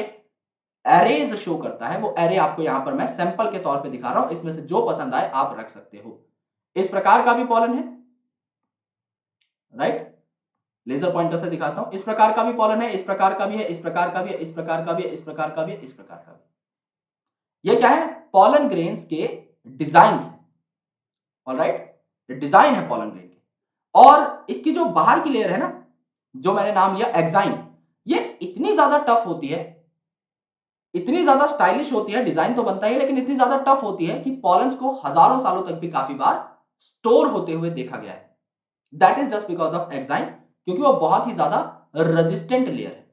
Speaker 1: एरेज शो करता है। वो एरे आपको यहां पर मैं सैंपल के तौर पे दिखा रहा हूं, इसमें से जो पसंद आए आप रख सकते हो। इस प्रकार का भी पॉलन है, राइट। लेजर पॉइंटर से दिखाता हूं। इस प्रकार का भी पॉलन है, इस प्रकार का भी है, इस प्रकार का भी है, इस प्रकार का भी है, इस प्रकार का भी है, इस प्रकार का भी। ये क्या है? पॉलन ग्रेन्स के डिजाइन है। ऑलराइट, डिजाइन है पॉलन ग्रेन के। और इसकी जो बाहर की लेयर है ना, जो मैंने नाम लिया एक्साइन, ये इतनी ज्यादा टफ होती है, इतनी ज्यादा स्टाइलिश होती है, डिजाइन तो बनता है लेकिन इतनी ज्यादा टफ होती है कि पॉलन्स को हजारों सालों तक भी काफी बार स्टोर होते हुए देखा गया है। That is just because of exine, क्योंकि वो बहुत ही ज्यादा रेजिस्टेंट लेयर है।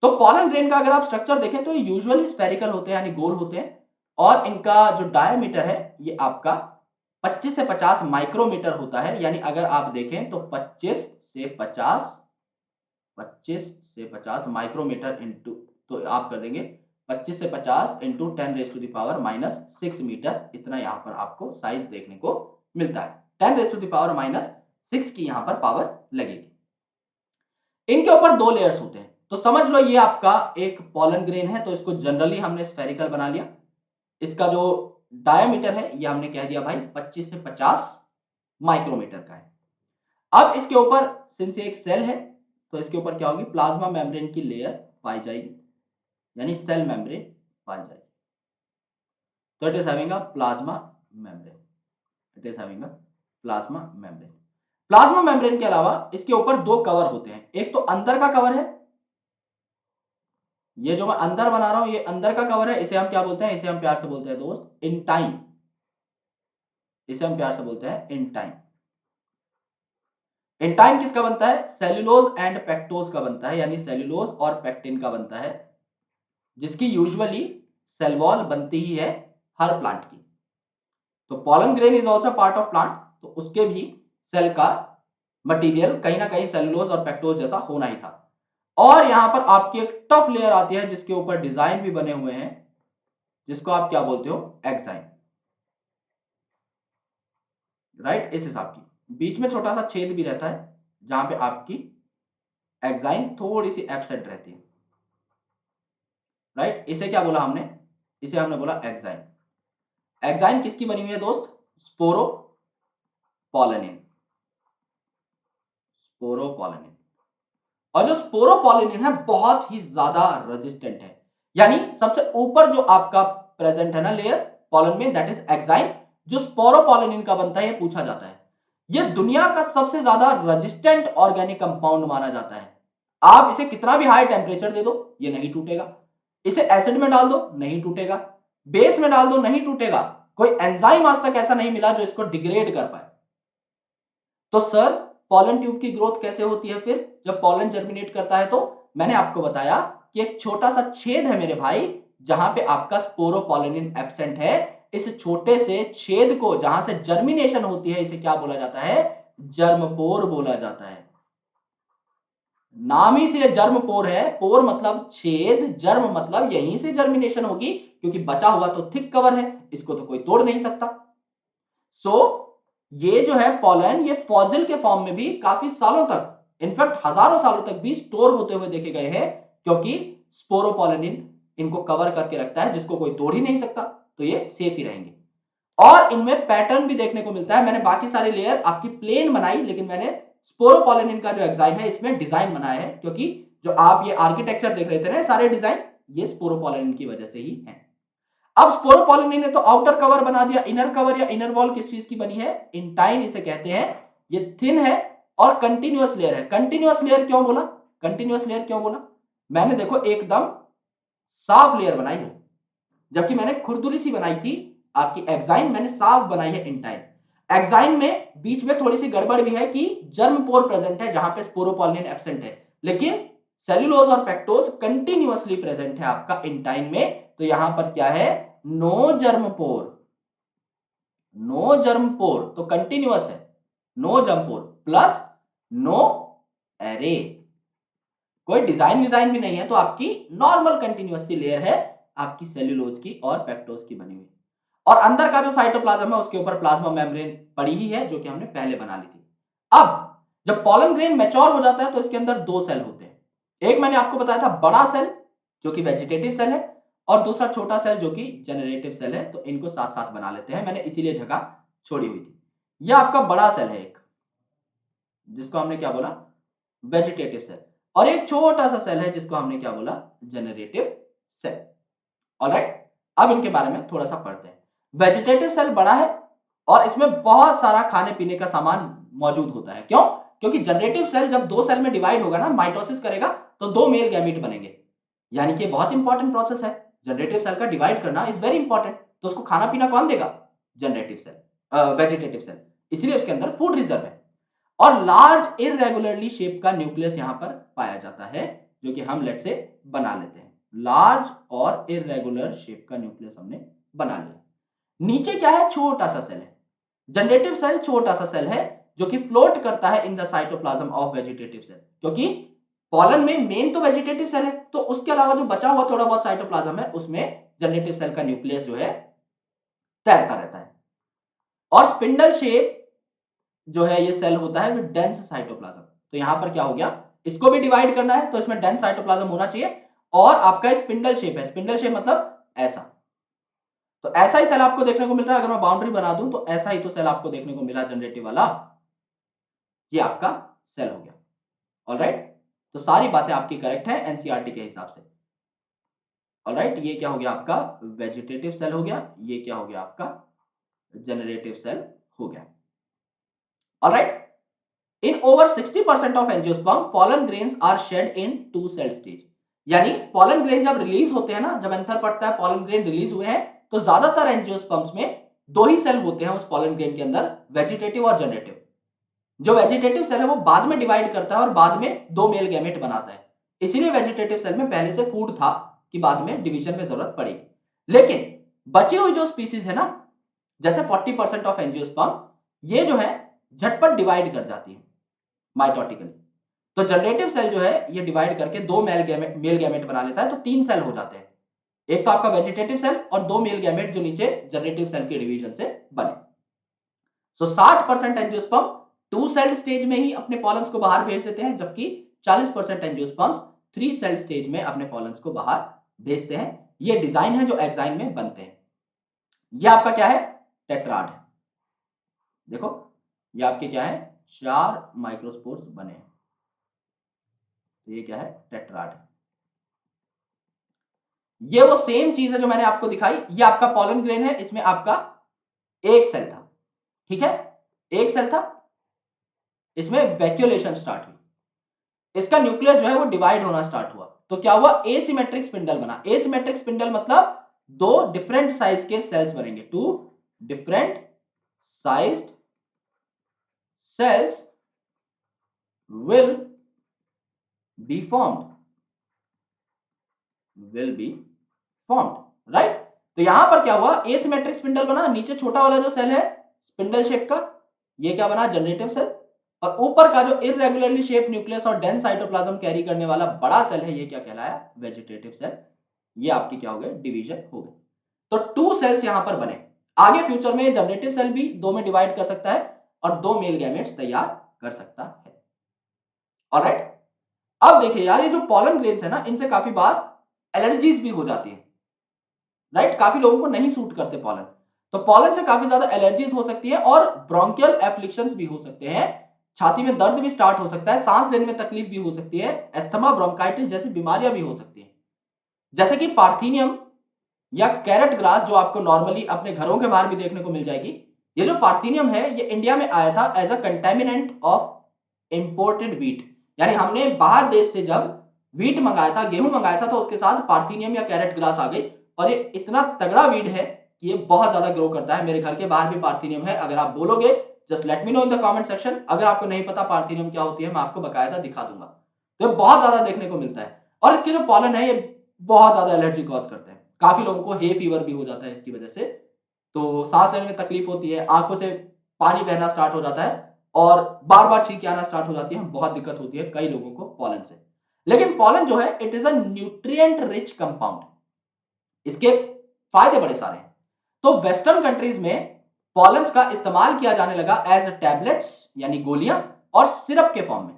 Speaker 1: तो पॉलन ग्रेन का अगर आप स्ट्रक्चर देखें तो ये यूजुअली स्फेरिकल होते हैं, यानी गोल होते हैं। और इनका जो डायमीटर है ये आपका 25 से 50 माइक्रोमीटर होता है। यानी अगर आप देखें तो 25 से 50 माइक्रोमीटर इंटू, तो आप कर देंगे 25 से 50 इंटू 10⁻⁻⁶ मीटर। इतना यहां पर आपको साइज देखने को मिलता है। 10⁻⁻⁶ की यहां पर पावर लगेगी। इनके ऊपर दो लेयर्स होते हैं, तो समझ लो ये आपका एक पॉलन ग्रेन है, तो इसको जनरली हमने स्फेरिकल बना लिया। इसका जो डायमीटर है ये हमने कह दिया भाई 25 से 50 माइक्रोमीटर का है। अब इसके ऊपर सिंस एक सेल है, तो इसके ऊपर क्या होगी? प्लाज्मा मेम्ब्रेन की लेयर पाई जाएगी, यानी सेल मेम्ब्रेन पाई जाएगी। तो it is having a plasma membrane, it is having a plasma membrane. Plasma membrane के अलावा इसके ऊपर दो कवर होते हैं। एक तो अंदर का कवर है, ये जो मैं अंदर बना रहा हूं ये अंदर का कवर है। इसे हम क्या बोलते हैं? इसे हम प्यार से बोलते हैं दोस्त इंटाइन। इसे हम प्यार से बोलते हैं इंटाइन। इंटाइन किसका बनता है? सेल्यूलोज एंड पेक्टोज का बनता है, यानी सेल्यूलोज और पेक्टिन का बनता है, जिसकी यूजुअली सेल वॉल बनती ही है हर प्लांट की। तो pollen grain is also part of plant, तो उसके भी सेल का मटेरियल कहीं ना कहीं सेल्यूलोज और पेक्टोज जैसा होना ही था। और यहां पर आपकी एक टफ लेयर आती है जिसके ऊपर डिजाइन भी बने हुए हैं, जिसको आप क्या बोलते हो? Exine, right. इस हिसाब की बीच में छोटा सा छेद भी रहता है जहां पे आपकी एक्साइन थोड़ी सी एब्सेंट रहती है, राइट। इसे क्या बोला हमने? इसे हमने बोला एक्साइन। एक्साइन किसकी बनी हुई है दोस्त? Sporopollenin, sporopollenin. और जो स्पोरोपोलेनिन है बहुत ही ज्यादा रेजिस्टेंट है, यानी सबसे ऊपर जो आपका प्रेजेंट है ना लेयर पॉलन में, दैट इज एक्साइन। जो स्पोरोपोलेनिन का बनता है ये पूछा जाता है, ये दुनिया का सबसे ज्यादा रेजिस्टेंट ऑर्गेनिक कंपाउंड माना जाता है। आप इसे कितना भी हाई टेम्परेचर दे दो ये नहीं टूटेगा, इसे एसिड में डाल दो नहीं टूटेगा, बेस में डाल दो नहीं टूटेगा, कोई एंजाइम आज तक ऐसा नहीं मिला जो इसको डिग्रेड कर पाए। तो सर पॉलन ट्यूब की ग्रोथ कैसे होती है फिर जब पॉलन जर्मिनेट करता है? तो मैंने आपको बताया कि एक छोटा सा छेद है मेरे भाई, जहां पे आपका स्पोरोपोलिन एब्सेंट है। इस छोटे से छेद को जहां से जर्मिनेशन होती है इसे क्या बोला जाता है? जर्मपोर बोला जाता है। नाम ही इसलिए जर्मपोर है, पोर मतलब छेद, जर्म मतलब यहीं से जर्मिनेशन होगी, क्योंकि बचा हुआ तो थिक कवर है, इसको तो कोई तोड़ नहीं सकता। सो ये जो है पॉलन, ये फॉजिल के फॉर्म में भी काफी सालों तक, इनफैक्ट हजारों सालों तक भी स्टोर होते हुए देखे गए हैं, क्योंकि स्पोरोपोलिन इनको कवर करके रखता है, जिसको कोई तोड़ ही नहीं सकता, तो ये सेफ ही रहेंगे। और इनमें पैटर्न भी देखने को मिलता है। मैंने बाकी सारी लेयर आपकी प्लेन बनाई, लेकिन मैंने स्पोरोपोलिन का जो एग्जाइन है इसमें डिजाइन बनाया है, क्योंकि जो आप ये आर्किटेक्चर देख रहे थे ना सारे डिजाइन, ये स्पोरोपोलिन की वजह से ही है। अब स्पोरोपोलिन ने तो आउटर कवर बना दिया, इनर कवर या इनर वॉल किस चीज की बनी है? इंटाइन इसे कहते हैं। ये थिन है और कंटिन्यूअस लेयर है। कंटिन्यूअस लेयर क्यों बोला? कंटिन्यूअस लेयर क्यों बोला? मैंने देखो एकदम साफ लेयर बनाई है, जबकि मैंने खुरदुरी सी बनाई थी आपकी एक्साइन, मैंने साफ बनाई है इंटाइन। एक्साइन में बीच में थोड़ी सी गड़बड़ भी है कि जर्म पोर प्रेजेंट है जहां पे स्पोरोपोलिन एब्सेंट है, लेकिन सेल्यूलोज और पेक्टोज कंटिन्यूअसली प्रेजेंट है आपका इंटाइन में। तो यहां पर क्या है? नो जर्म पोर। नो जर्म पोर तो कंटिन्यूअस है, नो जर्म पोर प्लस नो एरे, कोई डिजाइन विजाइन भी नहीं है, तो आपकी नॉर्मल कंटिन्यूअस सी लेयर है आपकी सेल्यूलोज की और पेक्टोज की बनी हुई। और अंदर का जो साइटोप्लाज्म है उसके ऊपर प्लाज्मा मेम्ब्रेन पड़ी ही है, जो कि हमने पहले बना ली थी। अब जब पॉलन ग्रेन मैच्योर हो जाता है तो इसके अंदर दो सेल होते हैं। एक मैंने आपको बताया था बड़ा सेल जो कि वेजिटेटिव सेल है, और दूसरा छोटा सेल जो कि जेनरेटिव सेल है। तो इनको साथ साथ बना लेते हैं, मैंने इसीलिए जगह छोड़ी हुई थी। यह आपका बड़ा सेल है एक, जिसको हमने क्या बोला? Vegetative cell. और एक छोटा सा सेल है जिसको हमने क्या बोला? Generative cell. ऑलराइट, अब इनके बारे में थोड़ा सा पढ़ते हैं। वेजिटेटिव सेल बड़ा है और इसमें बहुत सारा खाने पीने का सामान मौजूद होता है। क्यों? क्योंकि जनरेटिव सेल जब दो सेल में डिवाइड होगा ना, माइटोसिस करेगा, तो दो मेल गैमीट बनेंगे, यानी कि बहुत इंपॉर्टेंट प्रोसेस है जनरेटिव सेल का, डिवाइड करना इज वेरी इंपॉर्टेंट। तो उसको खाना पीना कौन देगा? जनरेटिव सेल, वेजिटेटिव सेल, इसलिए उसके अंदर फूड रिजर्व है। और लार्ज इरेगुलरली शेप का न्यूक्लियस यहां पर पाया जाता है, जो कि हम लेट से बना लेते हैं। लार्ज और इरेगुलर शेप का न्यूक्लियस हमने बना लिया। नीचे क्या है? छोटा सा सेल है। जनरेटिव सेल छोटा सा सेल है जो कि फ्लोट करता है in the cytoplasm of vegetative cell, क्योंकि पॉलन में मेन तो वेजिटेटिव सेल है, तो उसके अलावा जो बचा हुआ थोड़ा बहुत साइटोप्लाज्म है उसमें जनरेटिव सेल का न्यूक्लियस जो है तैरता रहता है। और स्पिंडल शेप जो है ये सेल होता है डेंस साइटोप्लाज्म। तो यहां पर क्या हो गया? इसको भी डिवाइड करना है तो इसमें डेंस साइटोप्लाज्म होना चाहिए। और आपका स्पिंडल शेप है, स्पिंडल शेप मतलब ऐसा। तो ऐसा ही सेल आपको देखने को मिल रहा है। अगर मैं बाउंड्री बना दूं तो ऐसा ही तो सेल आपको देखने को मिला जनरेटिव वाला, ये आपका सेल हो गया। ऑलराइट, तो सारी बातें आपकी करेक्ट है एनसीईआरटी के हिसाब से। ऑलराइट, ये क्या हो गया आपका? वेजिटेटिव सेल हो गया। ये क्या हो गया आपका? जनरेटिव सेल हो गया। Alright, in over 60% of angiosperm pollen grains are shed in two cell stage. यानी pollen grain जब रिलीज होते हैं ना, जब एंथर फटता है, pollen grain रिलीज हुए हैं, तो ज्यादातर एंजियोस्पर्म्स में दो ही सेल होते हैं उस pollen grain के अंदर, वेजिटेटिव और जनरेटिव। जो वेजिटेटिव सेल है वो बाद में डिवाइड करता है और बाद में दो मेल गैमेट बनाता है। इसीलिए वेजिटेटिव सेल में पहले से फूड था कि बाद में डिवीजन में जरूरत पड़ेगी। लेकिन बची हुई जो स्पीसीज है ना, जैसे 40% ऑफ एंजियोस्पर्म, ये जो है झटपट डिवाइड कर जाती है माइटोटिकली। तो जनरेटिव सेल जो है ये डिवाइड करके दो मेल गैमेट बना लेता है, तो तीन सेल हो जाते हैं। एक तो आपका वेजिटेटिव सेल और दो मेल गैमेट जो नीचे जनरेटिव सेल के डिवीजन से बने। सो 60% एंजियोस्पर्म टू सेल स्टेज में ही अपने पॉलन्स को बाहर भेज देते हैं, जबकि 40% एंजियोस्पर्म्स थ्री सेल स्टेज में अपने पॉलन्स को बाहर भेजते हैं। ये डिजाइन है जो एक्साइन में बनते हैं। ये आपका क्या है? टेट्राड है। देखो ये आपके क्या है? चार माइक्रोस्पोर्स बने हैं। तो ये क्या है? टेट्राड है। ये वो सेम चीज है जो मैंने आपको दिखाई। ये आपका पॉलन ग्रेन है, इसमें आपका एक सेल था, ठीक है, एक सेल था, इसमें वैक्यूलेशन स्टार्ट हुई। इसका न्यूक्लियस जो है वो डिवाइड होना स्टार्ट हुआ, तो क्या हुआ, एसिमेट्रिक स्पिंडल बना। एसिमेट्रिक स्पिंडल मतलब दो डिफरेंट साइज के सेल्स बनेंगे, two different sized cells will be formed, will be formed, right? तो यहां पर क्या हुआ, एसिमेट्रिक स्पिंडल बना, नीचे छोटा वाला जो सेल है स्पिंडल शेप का, ये क्या बना, जनरेटिव सेल, और ऊपर का जो इरेगुलरली शेप न्यूक्लियस और डेंस साइटोप्लाज्म कैरी करने वाला बड़ा सेल है, ये क्या कहलाया, वेजिटेटिव सेल। ये आपकी क्या हो गए, डिवीजन हो गए। तो टू सेल्स यहां पर बने। आगे फ्यूचर में जनरेटिव सेल भी दो में डिवाइड कर सकता है और दो मेल गैमेट्स तैयार कर सकता है। ऑलराइट, अब देखिए यार, ये जो पॉलन ग्रेन्स है ना, इनसे काफी बार एलर्जीज भी हो जाती है, राइट? काफी लोगों को नहीं सूट करते पॉलन, तो पॉलन से काफी ज्यादा एलर्जीज हो सकती है और ब्रोंकियल एफ्लिक्शंस भी हो सकते हैं, छाती में दर्द भी स्टार्ट हो सकता है, सांस लेने में तकलीफ भी हो सकती है, एस्थमा, ब्रोंकाइटिस जैसी बीमारियां भी हो सकती हैं। जैसे कि पार्थिनियम या कैरेट ग्रास, जो आपको नॉर्मली अपने घरों के बाहर भी देखने को मिल जाएगी। ये जो पार्थिनियम है, ये इंडिया में आया था as a contaminant of imported wheat, यानी हमने बाहर देश से जब व्हीट मंगाया था, गेहूं मंगाया था, तो उसके साथ पार्थिनियम या कैरेट ग्रास आ गई, और ये इतना तगड़ा वीड है कि ये बहुत ज्यादा ग्रो करता है। मेरे घर के बाहर भी पार्थिनियम है, अगर आप बोलोगे just let me know in the comment section, अगर आपको नहीं पता पार्थिनियम क्या होती है, मैं आपको बकायदा दिखा दूंगा। तो ये बहुत ज्यादा देखने को मिलता है, और इसके जो पॉलन है, ये बहुत ज्यादा एलर्जी कॉज करते हैं। काफी लोगों को हे फीवर भी हो जाता है इसकी वजह से, तो सांस लेने में तकलीफ होती है, आंखों से पानी बहना स्टार्ट हो जाता है, और बार बार छींकें आना स्टार्ट हो जाती है, बहुत दिक्कत होती है कई लोगों को पॉलन से। लेकिन पॉलन जो है, it is a nutrient rich compound, इसके फायदे बड़े सारे हैं। तो वेस्टर्न कंट्रीज में पॉलन्स का इस्तेमाल किया जाने लगा एज टैबलेट्स, यानी गोलियां, और सिरप के फॉर्म में।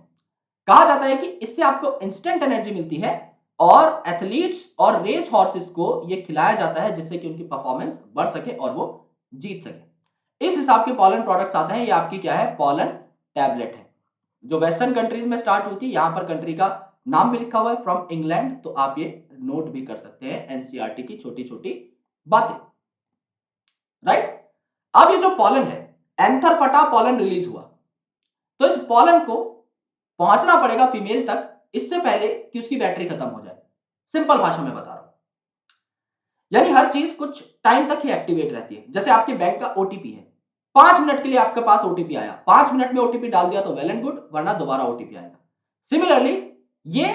Speaker 1: कहा जाता है कि इससे आपको इंस्टेंट एनर्जी मिलती है, और एथलीट्स और रेस हॉर्सेस को यह खिलाया जाता है, जिससे कि उनकी परफॉर्मेंस बढ़ सके और वो जीत सके। इस हिसाब के पॉलन प्रोडक्ट्स आते हैं। ये आपकी क्या है, पॉलन टैबलेट है, जो वेस्टर्न कंट्रीज में स्टार्ट हुई थी। यहां पर कंट्री का नाम भी लिखा हुआ है, फ्रॉम इंग्लैंड, तो आप ये नोट भी कर सकते हैं, एनसीईआरटी की छोटी छोटी बातें, राइट? अब ये जो पॉलन है, एंथर फटा पॉलन रिलीज हुआ, तो इस पॉलन को पहुंचना पड़ेगा फीमेल तक, इससे पहले कि उसकी बैटरी खत्म हो जाए। सिंपल भाषा में बता रहा हूं, यानी हर चीज कुछ टाइम तक ही एक्टिवेट रहती है। जैसे आपके बैंक का ओटीपी है, 5 मिनट के लिए आपके पास ओटीपी आया, 5 मिनट में ओटीपी डाल दिया तो वेल एंड गुड, वरना दोबारा ओटीपी आएगा। सिमिलरली ये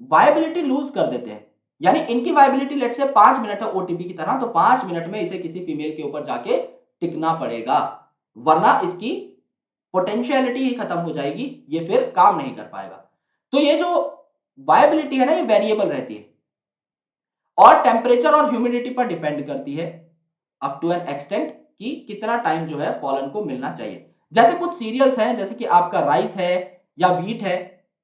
Speaker 1: वायबिलिटी लूज कर देते हैं, यानी इनकी वायबिलिटी लेट से 5 मिनट है ओटीपी की तरह, तो 5 मिनट में इसे किसी फीमेल के ऊपर जाके टिकना पड़ेगा, वरना इसकी पोटेंशियलिटी ही खत्म हो जाएगी, ये फिर काम नहीं कर पाएगा। तो ये जो वायबिलिटी है ना, ये वेरिएबल रहती है, और टेम्परेचर और ह्यूमिडिटी पर डिपेंड करती है अप टू एन एक्सटेंट, कि कितना टाइम जो है पॉलन को मिलना चाहिए। जैसे कुछ सीरियल्स हैं, जैसे कि आपका राइस है या व्हीट है,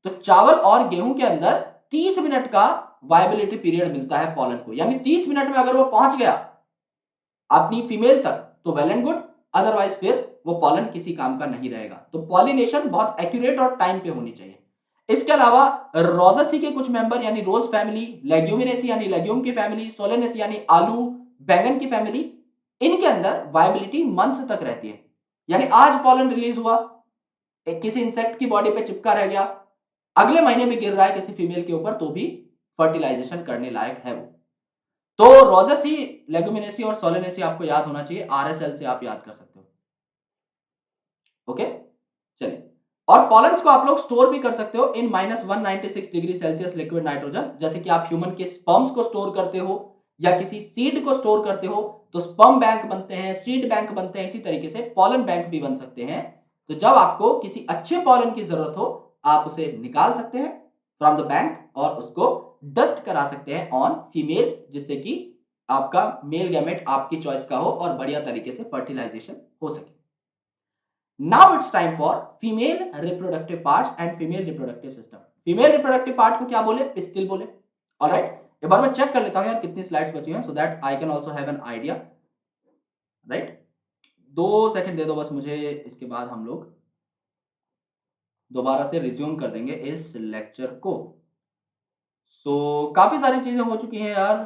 Speaker 1: तो चावल और गेहूं के अंदर 30 मिनट का वायबिलिटी पीरियड मिलता है पॉलन को, यानी 30 मिनट में अगर वो पहुंच गया अपनी फीमेल तक तो वेल एंड गुड, अदरवाइज फिर वो पॉलन किसी काम का नहीं रहेगा। तो पॉलिनेशन बहुत एक्यूरेट और टाइम पे होनी चाहिए। इसके अलावा रोजेसी के कुछ मेंबर, यानी रोज फैमिली, लेग्यूमिनेसी यानी लेग्यूम की फैमिली, सोलेनेसी यानी आलू बैंगन की फैमिली, इनके अंदर वायबिलिटी मंथ तक रहती है। यानी आज पॉलन रिलीज हुआ, किसी इंसेक्ट की बॉडी पे चिपका रह गया, अगले महीने में गिर रहा है किसी फीमेल के ऊपर, तो भी फर्टिलाइजेशन करने लायक है वो। तो रोजेसी, लेगुमिनेसी और सोलेनेसी आपको याद होना चाहिए, आरएसएल से आप याद कर सकते हो। ओके, चलिए। और पॉलन्स को आप लोग स्टोर भी कर सकते हो इन -196 डिग्री सेल्सियस लिक्विड नाइट्रोजन, जैसे कि आप ह्यूमन के स्पर्म्स को स्टोर करते हो या किसी सीड को स्टोर करते हो, तो स्पर्म बैंक बनते हैं, सीड बैंक बनते हैं, इसी तरीके से पॉलन बैंक भी बन सकते हैं। तो जब आपको किसी अच्छे पॉलन की जरूरत हो, आप उसे निकाल सकते हैं फ्रॉम द बैंक और उसको डस्ट करा सकते हैं ऑन फीमेल, जिससे कि आपका मेल गैमेट आपकी चॉइस का हो और बढ़िया तरीके से फर्टिलाइजेशन हो सके। Now it's time for female reproductive parts and female reproductive system. Female reproductive part को क्या बोले? पिस्टिल बोले। Alright, एक बार मैं चेक कर लेता हूँ यार कितनी स्लाइड्स बची हैं, so that I can also have an idea. Right? 2 second दे दो बस मुझे, इसके बाद हम लोग दोबारा से रिज्यूम कर देंगे इस लेक्चर को। काफी सारी चीजें हो चुकी हैं यार।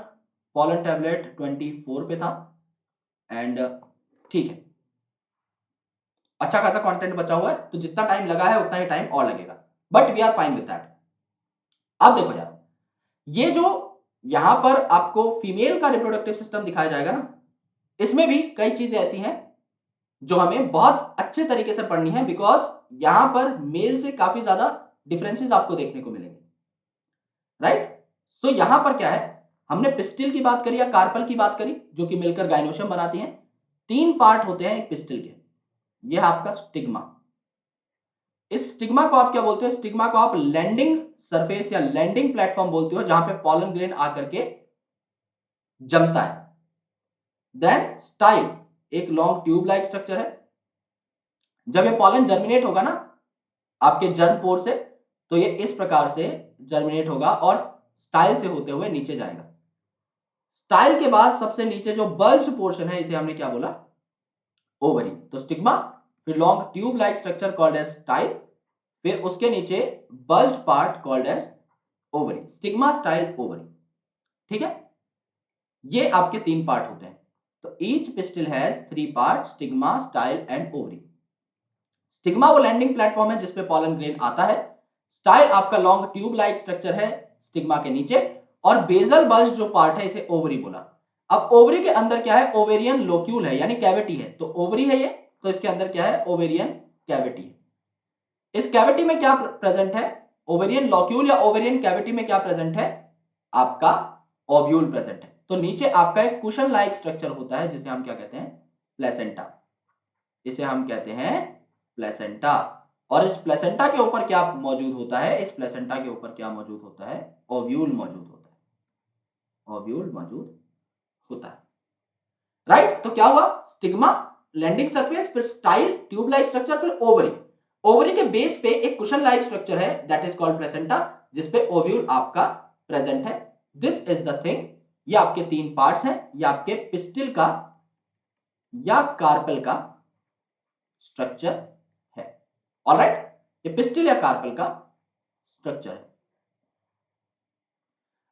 Speaker 1: पॉलन टैबलेट 24 पे था, एंड ठीक है, अच्छा खासा कंटेंट बचा हुआ है, तो जितना टाइम लगा है उतना ही टाइम और लगेगा, but we are fine with that. अब देखो यार, ये जो यहां पर आपको फीमेल का रिप्रोडक्टिव सिस्टम दिखाया जाएगा ना, इसमें भी कई चीजें ऐसी हैं जो हमें बहुत अच्छे तरीके से पढ़नी है, बिकॉज यहां पर मेल से काफी ज्यादा डिफरेंसेस आपको देखने को मिलेंगे, राइट। सो यहां पर क्या है, हमने पिस्टिल की बात करी या कार्पल की बात करी, जो कि मिलकर गाइनोशियम बनाती हैं। 3 पार्ट होते हैं एक पिस्टिल के। यह है आपका स्टिग्मा। इस स्टिग्मा को आप क्या बोलते हो? स्टिग्मा को आप लैंडिंग सरफेस या लैंडिंग प्लेटफॉर्म बोलते हो, जहां पे पॉलन ग्रेन आकर के जमता है। देन स्टाइल एक लॉन्ग ट्यूब लाइक स्ट्रक्चर है। जब ये पॉलन जर्मिनेट होगा ना आपके जर्म पोर से, तो ये इस प्रकार से जर्मिनेट होगा और स्टाइल से होते हुए नीचे जाएगा। स्टाइल के बाद सबसे नीचे जो बल्ज पोर्शन है, इसे हमने क्या बोला? ओवरी। तो स्टिग्मा, फिर long tube like structure called as style, फिर उसके नीचे bulge part called as ovary. Stigma, style, ovary. ठीक है, ये आपके 3 पार्ट होते हैं। तो each pistil has 3 part, stigma, style and ovary. Stigma वो लैंडिंग प्लेटफॉर्म है जिसपे पॉलन ग्रेन आता है। स्टाइल आपका लॉन्ग ट्यूब लाइक स्ट्रक्चर है स्टिग्मा के नीचे, और बेजल बल्ज जो पार्ट है इसे ओवरी बोला। अब ओवरी के अंदर क्या है? ओवेरियन लोक्यूल है, यानी कैविटी है। तो ओवरी है ये, तो इसके अंदर क्या है? Ovarian cavity. इस कैविटी में क्या प्रेजेंट है? ओवेरियन लोक्यूल या ओवेरियन कैविटी में क्या प्रेजेंट है? आपका ओव्यूल प्रेजेंट है। तो नीचे आपका एक कुशन लाइक स्ट्रक्चर होता है जिसे हम क्या कहते हैं? प्लेसेंटा। इसे हम कहते हैं प्लेसेंटा। और इस प्लेसेंटा के ऊपर क्या मौजूद होता है? इस प्लेसेंटा के ऊपर क्या मौजूद होता है? ओव्यूल मौजूद होता है। ओव्यूल मौजूद होता है, राइट। तो क्या हुआ? स्टिग्मा, लैंडिंग सरफेस, फिर स्टाइल, ट्यूब लाइक स्ट्रक्चर, फिर ओवरी। ओवरी के बेस पे एक कुशन लाइक स्ट्रक्चर है, दैट इज कॉल्ड प्लेसेंटा, जिसपे ओव्यूल आपका प्रेजेंट है। This is the thing. ये आपके 3 पार्ट्स हैं। ये आपके पिस्टिल का या कार्पेल का स्ट्रक्चर है। ऑलराइट, ये पिस्टिल या कार्पेल का स्ट्रक्चर है।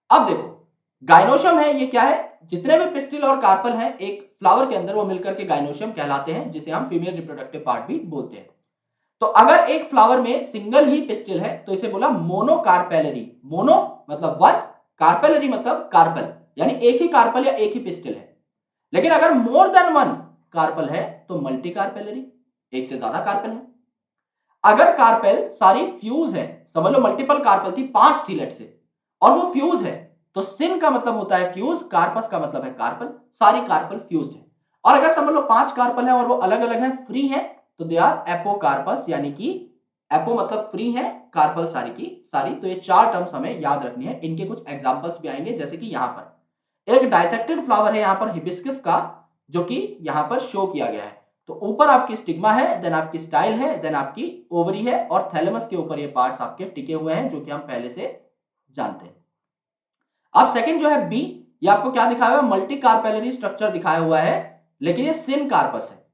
Speaker 1: अब देखो, गाइनोशियम है, ये क्या है? जितने भी पिस्टिल और कार्पल हैं एक फ्लावर के अंदर, वो मिलकर के गाइनोशियम कहलाते हैं, जिसे हम फीमेल रिप्रोडक्टिव पार्ट भी बोलते हैं। तो अगर एक फ्लावर में सिंगल ही पिस्टिल है तो इसे बोला मोनोकार्पेलरी। मोनो मतलब वन, कार्पेलरी मतलब कार्पल, यानी एक ही कार्पल या एक ही पिस्टिल है। लेकिन अगर मोर देन वन कार्पल है तो मल्टी कार्पेलरी, एक से ज्यादा कार्पल है। अगर कार्पेल सारी फ्यूज है, समझ लो मल्टीपल कार्पल थी, 5 थी लेट से, और वो फ्यूज है, तो सिन का मतलब होता है फ्यूज, कार्पस का मतलब है कार्पल, सारी कार्पल फ्यूज्ड है। और अगर समझ लो 5 कार्पल है और वो अलग अलग है, फ्री है, तो दे आर एपोकार्पस, यानी कि एपो मतलब फ्री है, कार्पल सारी की सारी। तो ये 4 टर्म्स हमें याद रखनी है। इनके कुछ एग्जांपल्स भी आएंगे, जैसे कि यहां पर एक डाइसेक्टेड फ्लावर है, यहां पर हिबिस्कस का, जो कि यहां पर शो किया गया है। तो ऊपर आपकी स्टिग्मा है, देन आपकी स्टाइल है, देन आपकी ओवरी है, और थैलेमस के ऊपर ये पार्ट्स आपके टिके हुए हैं, जो कि हम पहले से जानते हैं। अब सेकंड जो है बी, ये आपको क्या दिखाया हुआ है? मल्टी कार्पेलरी स्ट्रक्चर दिखाया हुआ है, लेकिन ये सिन कार्पस है।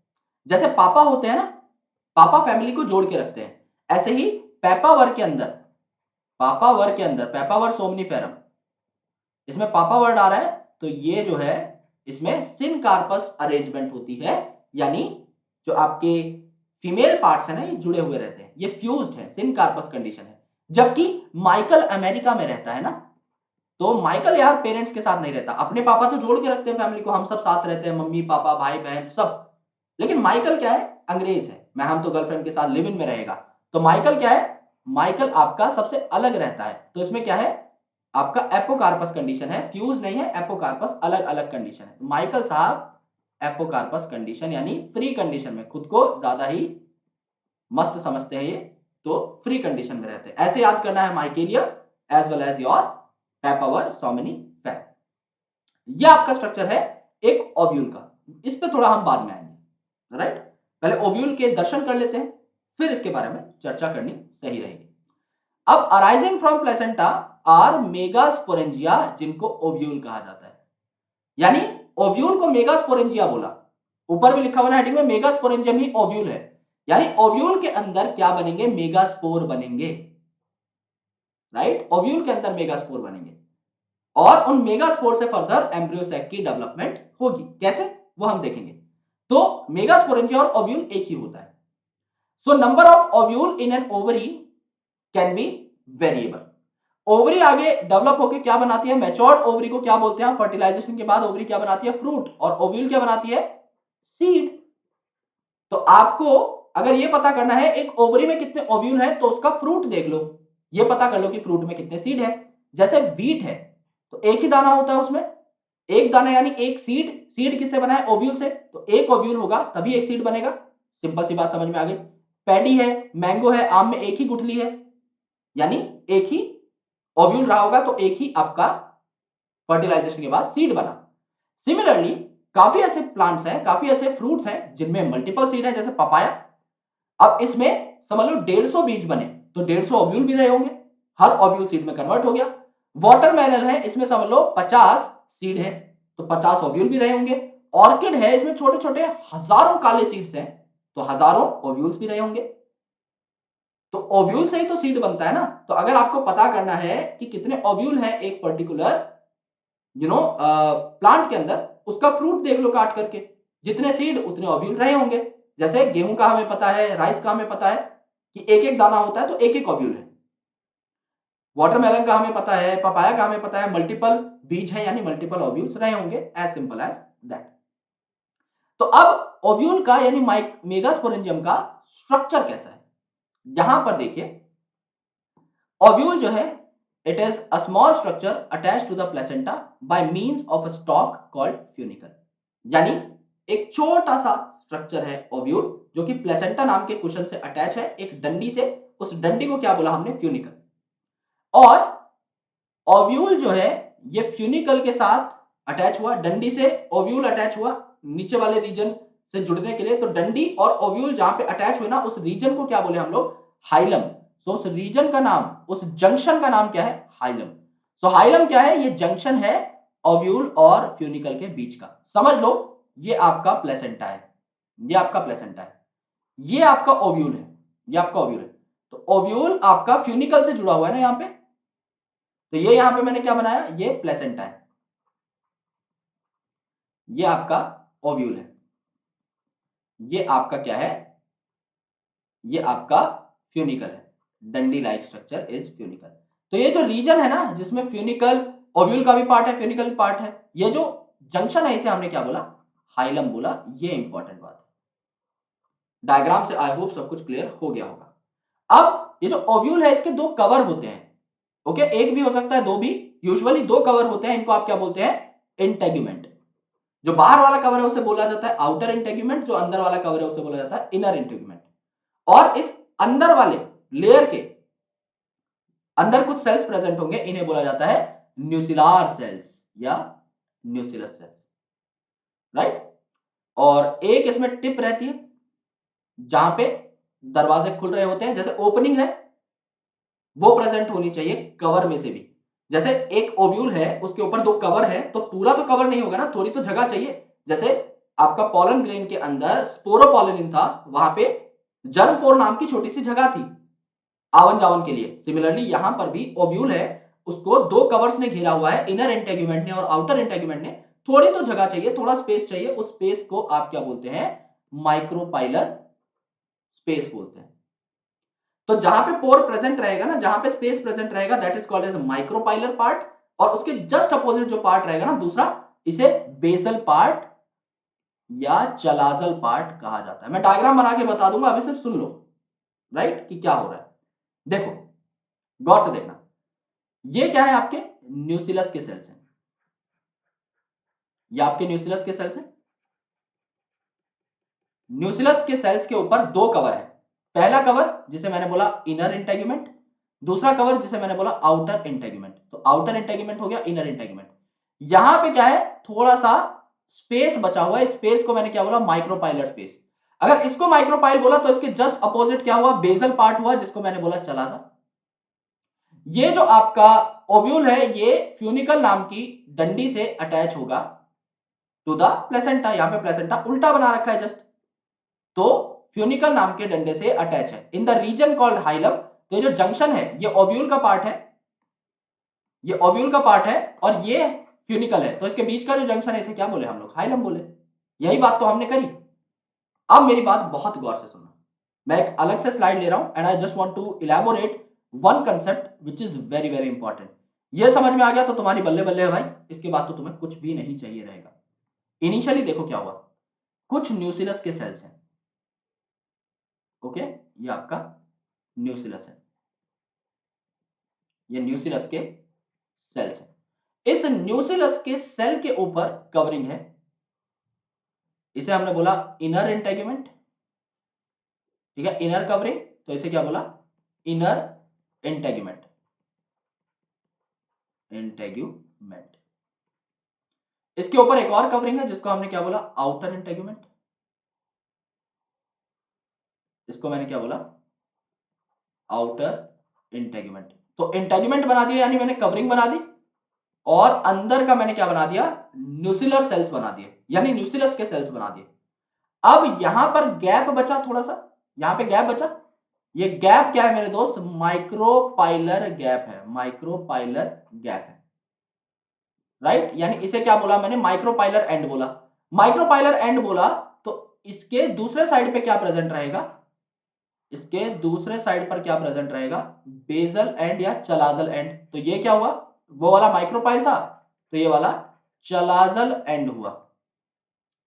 Speaker 1: जैसे पापा होते हैं ना, पापा फैमिली को जोड़ के रखते हैं, ऐसे ही पेपावर के अंदर, पापावर के अंदर, पेपावर सोमनीफेरम, इसमें पापा वर्ड आ रहा है, तो ये जो है इसमें सिन कार्पस अरेंजमेंट होती है, यानी जो आपके फीमेल पार्ट्स है ना, ये जुड़े हुए रहते हैं, ये फ्यूज्ड है, सिन कार्पस कंडीशन है। जबकि माइकल अमेरिका में रहता है ना, तो माइकल यार पेरेंट्स के साथ नहीं रहता। अपने पापा तो जोड़ के रखते हैं फैमिली को, हम सब साथ रहते हैं, मम्मी पापा भाई बहन सब। लेकिन माइकल क्या है? अंग्रेज है, मैं हम तो गर्लफ्रेंड के साथ लिव इन में रहेगा। तो माइकल क्या है? माइकल आपका सबसे अलग रहता है। तो इसमें क्या है? आपका एपोकार्पस कंडीशन है, फ्यूज नहीं है, एपोकार्पस, अलग अलग कंडीशन है। माइकल साहब एपोकार्पस कंडीशन यानी फ्री कंडीशन में, खुद को ज्यादा ही मस्त समझते हैं ये, तो फ्री कंडीशन में रहते हैं। ऐसे याद करना है Michelia as well as your Papaver somniferum. यह आपका स्ट्रक्चर है एक ओव्यूल का। इस पे थोड़ा हम बाद में आएंगे, राइट। पहले ओव्यूल के दर्शन कर लेते हैं, फिर इसके बारे में चर्चा करनी सही रहेगी। अब arising from placenta or megasporangia, जिनको ओव्यूल कहा जाता है। यानी ओव्यूल को मेगास्पोरेंजिया बोला, ऊपर भी लिखा हुआ है हेडिंग में, मेगास्पोरेंजियम ही ओव्यूल है। यानी ओव्यूल के अंदर क्या बनेंगे? मेगास्पोर बनेंगे, राइट। ओव्यूल के अंदर मेगास्पोर बनेंगे, और उन मेगास्पोर से फर्दर एम्ब्रियो सैक की डेवलपमेंट होगी। कैसे? वो हम देखेंगे। तो मेगास्पोरेंजिया और ओव्यूल एक ही होता है। So number of ovule in an ovary can be variable. Ovary आगे डेवलप होकर क्या बनाती है, मैच्योर्ड ओवरी को क्या बोलते हैं, फर्टिलाइजेशन के बाद ओवरी क्या बनाती है, फ्रूट, और ओव्यूल क्या बनाती है, सीड। तो आपको अगर ये पता करना है एक ओवरी में कितने ओव्यूल है तो उसका फ्रूट देख लो, ये पता कर लो कि फ्रूट में कितने सीड है। जैसे व्हीट है तो एक ही दाना होता है उसमें, एक दाना यानी एक सीड, सीड किससे बना है, ओव्यूल से, तो एक ओव्यूल होगा तभी एक सीड बनेगा। सिंपल सी बात समझ में आ गई। पैडी है, मैंगो है, आम में एक ही गुठली है, यानी एक ही ओव्यूल रहा होगा तो एक ही आपका फर्टिलाइजेशन के बाद सीड बना। सिमिलरली काफी ऐसे प्लांट्स हैं, काफी ऐसे फ्रूट्स हैं जिनमें मल्टीपल सीड है, जैसे पपाया। अब इसमें समझ लो 150 बीज बने तो 150 ओव्यूल भी रहे होंगे, हर ओव्यूल सीड में कन्वर्ट हो गया। वाटरमेलन है, इसमें समझ लो 50 सीड है तो 50 ओव्यूल भी रहे होंगे। ऑर्किड है, इसमें छोटे छोटे हजारों काले सीड्स हैं तो हजारों ओव्यूल्स भी रहे होंगे। तो ओव्यूल से ही तो सीड बनता है ना। तो अगर आपको पता करना है कि कितने ओव्यूल है एक पर्टिकुलर प्लांट के अंदर, उसका फ्रूट देख लो काट करके, जितने सीड उतने ओव्यूल रहे होंगे। जैसे गेहूं का हमें पता है, राइस का हमें पता है कि एक एक दाना होता है तो एक एक ओव्यूल है। वाटरमेलन का हमें पता है, पपाया का हमें पता है मल्टीपल बीज है यानी मल्टीपल ओव्यूल्स रहे होंगे, एज सिंपल एज दैट। तो अब ओव्यूल का यानी मेगास्पोरेंजियम का स्ट्रक्चर कैसा है, यहां पर देखिए। ओव्यूल जो है, it is a small structure attached to the placenta by means of a stalk called funicle. यानी एक छोटा सा स्ट्रक्चर है ओव्यूल जो कि प्लेसेंटा नाम के कुशन से अटैच है एक डंडी से, उस डंडी को क्या बोला हमने, फ्यूनिकल। और ओव्यूल जो है ये फ्यूनिकल के साथ अटैच हुआ, डंडी से ओव्यूल अटैच हुआ नीचे वाले रीजन से जुड़ने के लिए। तो डंडी और ओव्यूल जहां पे अटैच हुए ना, उस रीजन को क्या बोले हम लोग, हाइलम। तो उस रीजन का नाम, उस जंक्शन का नाम क्या है, हाइलम। सो हाइलम क्या है, ये जंक्शन है ओव्यूल और फ्यूनिकल के बीच का। समझ लो ये आपका प्लेसेंटा है, ये आपका प्लेसेंटा है, ये आपका ओव्यूल है, ये आपका ओव्यूल है। तो ओव्यूल आपका फ्यूनिकल से जुड़ा हुआ है ना यहां पे, तो ये यहां पे मैंने क्या बनाया, ये प्लेसेंटा है, ये आपका ओव्यूल है, ये आपका क्या है, ये आपका फ्यूनिकल है। डंडी लाइक स्ट्रक्चर इज फ्यूनिकल। तो ये जो रीजन है ना जिसमें फ्यूनिकल, ओव्यूल का भी पार्ट है, फ्यूनिकल भी पार्ट है, ये जो जंक्शन है इसे हमने क्या बोला, हाइलम बोला। ये इंपॉर्टेंट बात है। डायग्राम से आई होप सब कुछ क्लियर हो गया होगा। अब ये जो ओव्यूल है इसके दो कवर होते हैं, ओके, एक भी हो सकता है दो भी, यूजुअली दो कवर होते हैं, इनको आप क्या बोलते हैं, इंटेग्यूमेंट। जो बाहर वाला कवर है उसे बोला जाता है आउटर इंटेग्यूमेंट, जो अंदर वाला कवर है उसे बोला जाता है इनर इंटेग्यूमेंट। और इस अंदर वाले लेयर के अंदर कुछ सेल्स प्रेजेंट होंगे, इन्हें बोला जाता है न्यूसिलार सेल्स या न्यूसिलस सेल्स, राइट। और एक इसमें टिप रहती है जहां पे दरवाजे खुल रहे होते हैं, जैसे ओपनिंग है वो प्रेजेंट होनी चाहिए कवर में से भी। जैसे एक ओव्यूल है उसके ऊपर दो कवर है तो पूरा तो कवर नहीं होगा ना, थोड़ी तो जगह चाहिए। जैसे आपका पॉलन ग्रेन के अंदर स्पोरोपॉलिन था, वहां पे जर्मपोर नाम की छोटी सी जगह थी आवन जावन के लिए। सिमिलरली यहां पर भी ओव्यूल है, उसको दो कवर्स ने घेरा हुआ है, इनर इंटेग्यूमेंट ने और आउटर इंटेग्यूमेंट ने। थोड़ी तो जगह चाहिए, थोड़ा स्पेस चाहिए, उस स्पेस को आप क्या बोलते हैं, माइक्रोपाइलर स्पेस बोलते हैं। तो जहां पे पोर प्रेजेंट रहेगा ना, जहां पे स्पेस प्रेजेंट रहेगा, that is called as micropylar part. और उसके जस्ट अपोजिट जो पार्ट रहेगा ना दूसरा, इसे बेसल पार्ट या चलाजल पार्ट कहा जाता है। मैं डायग्राम बना के बता दूंगा, अभी सिर्फ सुन लो, राइट, कि क्या हो रहा है। देखो गौर से देखना, ये क्या है, आपके न्यूसिलस के सेल्स हैं, ये आपके न्यूसिलस के सेल्स हैं। न्यूसिलस के सेल्स के ऊपर दो कवर है, पहला कवर जिसे मैंने बोला इनर इंटेग्यूमेंट, दूसरा कवर जिसे मैंने बोला आउटर इंटेग्यूमेंट। तो आउटर इंटेग्यूमेंट हो गया, इनर इंटेग्यूमेंट। यहां पे क्या है, थोड़ा सा स्पेस बचा हुआ है, स्पेस को मैंने क्या बोला, माइक्रोपाइलर स्पेस। अगर इसको माइक्रोपाइल बोला तो इसके जस्ट अपोजिट क्या हुआ, बेसल पार्ट हुआ, जिसको मैंने बोला चला जा। ये जो आपका ओव्यूल है ये फ्यूनिकल नाम की डंडी से अटैच होगा टू द प्लेसेंटा। यहां पे प्लेसेंटा उल्टा बना रखा है जस्ट, तो फ्यूनिकल नाम के डंडे से अटैच है in the reason called hilum. तो ये जो जंक्शन है ये ओव्यूल का पार्ट है, ये ओव्यूल का पार्ट है, और ये फ्यूनिकल है, तो इसके बीच का जो जंक्शन है इसे क्या बोले हम लोग, हाइलम बोले। यही बात तो हमने करी। अब मेरी बात बहुत गौर से सुनना, मैं एक अलग से स्लाइड ले रहा हूं and I just want to elaborate one concept which is very very important. ये समझ में आ गया तो तुम्हारी बल्ले बल्ले है भाई, इसके बाद तो तुम्हें कुछ भी नहीं चाहिए रहेगा। इनिशियली देखो क्या हुआ, कुछ न्यूक्लियस के सेल्स हैं, ओके, ये आपका न्यूक्लियस है, ये न्यूक्लियस के सेल्स हैं। इस न्यूक्लियस के सेल के ऊपर कवरिंग है, इसे हमने बोला इनर इंटेगुमेंट, ठीक है, इनर कवरिंग, तो इसे क्या बोला, इनर इंटेगुमेंट, इंटेगुमेंट। इसके ऊपर एक और कवरिंग है जिसको हमने क्या बोला, आउटर इंटेगुमेंट, इसको मैंने क्या बोला, आउटर इंटेगुमेंट। तो इंटेगुमेंट बना दिया यानी मैंने कवरिंग बना दी, और अंदर का मैंने क्या बना दिया, न्यूक्लियर सेल्स बना दिए, यानी न्यूक्लियस के सेल्स बना दिए। अब यहां पर गैप बचा थोड़ा सा, यहां पे गैप बचा, ये गैप क्या है मेरे दोस्त, माइक्रोपाइलर गैप है, माइक्रोपाइलर गैप है, राइट। यानी इसे क्या बोला मैंने, माइक्रोपाइलर एंड बोला। माइक्रोपाइलर एंड बोला तो इसके दूसरे साइड पे क्या प्रेजेंट रहेगा, इसके दूसरे साइड पर क्या प्रेजेंट रहेगा, बेजल एंड या चलाजल एंड। तो ये क्या हुआ, वो वाला माइक्रोपाइल था, तो ये वाला चलाजल एंड हुआ,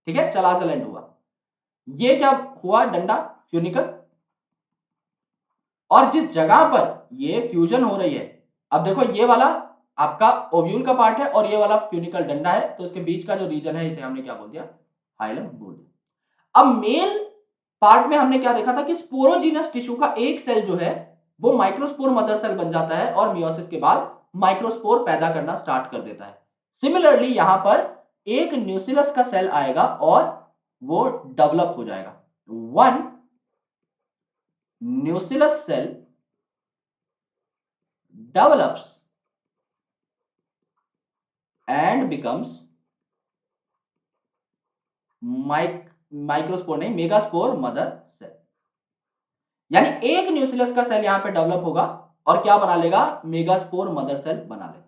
Speaker 1: ठीक है, चलाजल एंड हुआ। ये क्या हुआ, डंडा, फ्यूनिकल। और जिस जगह पर ये फ्यूजन हो रही है, अब देखो ये वाला आपका ओव्यूल का पार्ट है और ये वाला फ्यूनिकल डंडा है, तो इसके बीच का जो रीजन है इसे हमने क्या बोल दिया, हाइलम बोल दिया। अब मेल पार्ट में हमने क्या देखा था कि स्पोरोजीनस टिश्यू का एक सेल जो है वो माइक्रोस्पोर मदर सेल बन जाता है और मियोसिस के बाद माइक्रोस्पोर पैदा करना स्टार्ट कर देता है। सिमिलरली यहां पर एक न्यूक्लियस का सेल आएगा और वो डेवलप हो जाएगा। One nucleus cell develops and becomes microspore नहीं, मेगास्पोर मदर सेल। यानी एक न्यूक्लियस का सेल यहां पे डेवलप होगा और क्या बना लेगा, मेगास्पोर मदर सेल बना लेगा।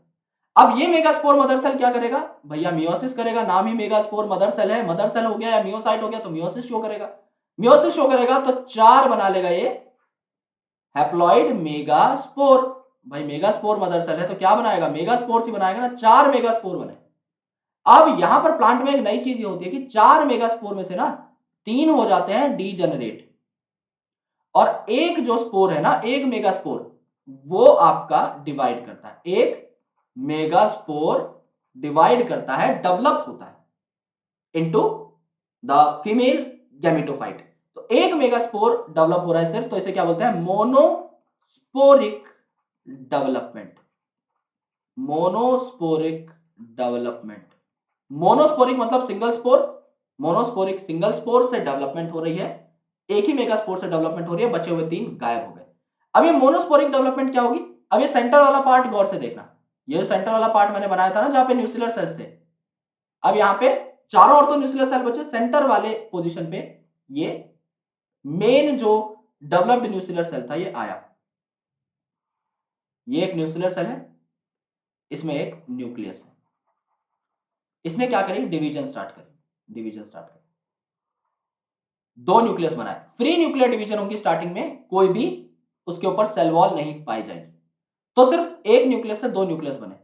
Speaker 1: अब ये मेगास्पोर मदर सेल क्या करेगा भैया, मियोसिस करेगा, नाम ही मेगास्पोर मदर सेल है, मदर सेल हो गया या मियोसाइट हो गया तो मियोसिस शो करेगा। मियोसिस शो करेगा तो चार बना लेगा ये हैप्लॉइड मेगास्पोर। भाई मेगास्पोर मदर सेल है तो क्या बनाएगा, मेगास्पोर ही बनाएगा ना, चार मेगास्पोर बने। अब यहां पर प्लांट में एक नई चीज ये होती है कि चार मेगास्पोर में से ना तीन हो जाते हैं डीजेनरेट, और एक जो स्पोर है ना, एक मेगास्पोर, वो आपका डिवाइड करता है, एक मेगास्पोर डिवाइड करता है, डेवलप होता है इनटू द फीमेल गैमेटोफाइट। तो एक मेगास्पोर डेवलप हो रहा है सिर्फ, तो इसे क्या बोलते हैं, monosporic development, monosporic development. Monosporic मतलब single spore, monosporic single spore से डेवलपमेंट हो रही है, एक ही मेगास्पोर से डेवलपमेंट हो रही है, बचे हुए तीन गायब हो गए। अब ये मोनोस्पोरिक डेवलपमेंट क्या होगी, अब ये सेंटर वाला पार्ट गौर से देखना, ये सेंटर वाला पार्ट मैंने बनाया था ना जहां पे न्यूक्लियर सेल्स थे, अब यहां पे चारों ओर तो न्यूक्लियर सेल बचे, सेंटर वाले पोजीशन पे ये मेन जो डेवलप्ड न्यूक्लियर सेल था ये आया, ये एक न्यूक्लियर सेल है, इसमें एक न्यूक्लियस है, इसने क्या करी, डिवीजन स्टार्ट करी, डिवीजन स्टार्ट करी, दो न्यूक्लियस बनाए, फ्री न्यूक्लियर डिवीजन होगी स्टार्टिंग में, कोई भी उसके ऊपर सेल वॉल नहीं पाई जाएगी, तो सिर्फ एक न्यूक्लियस से दो न्यूक्लियस बने,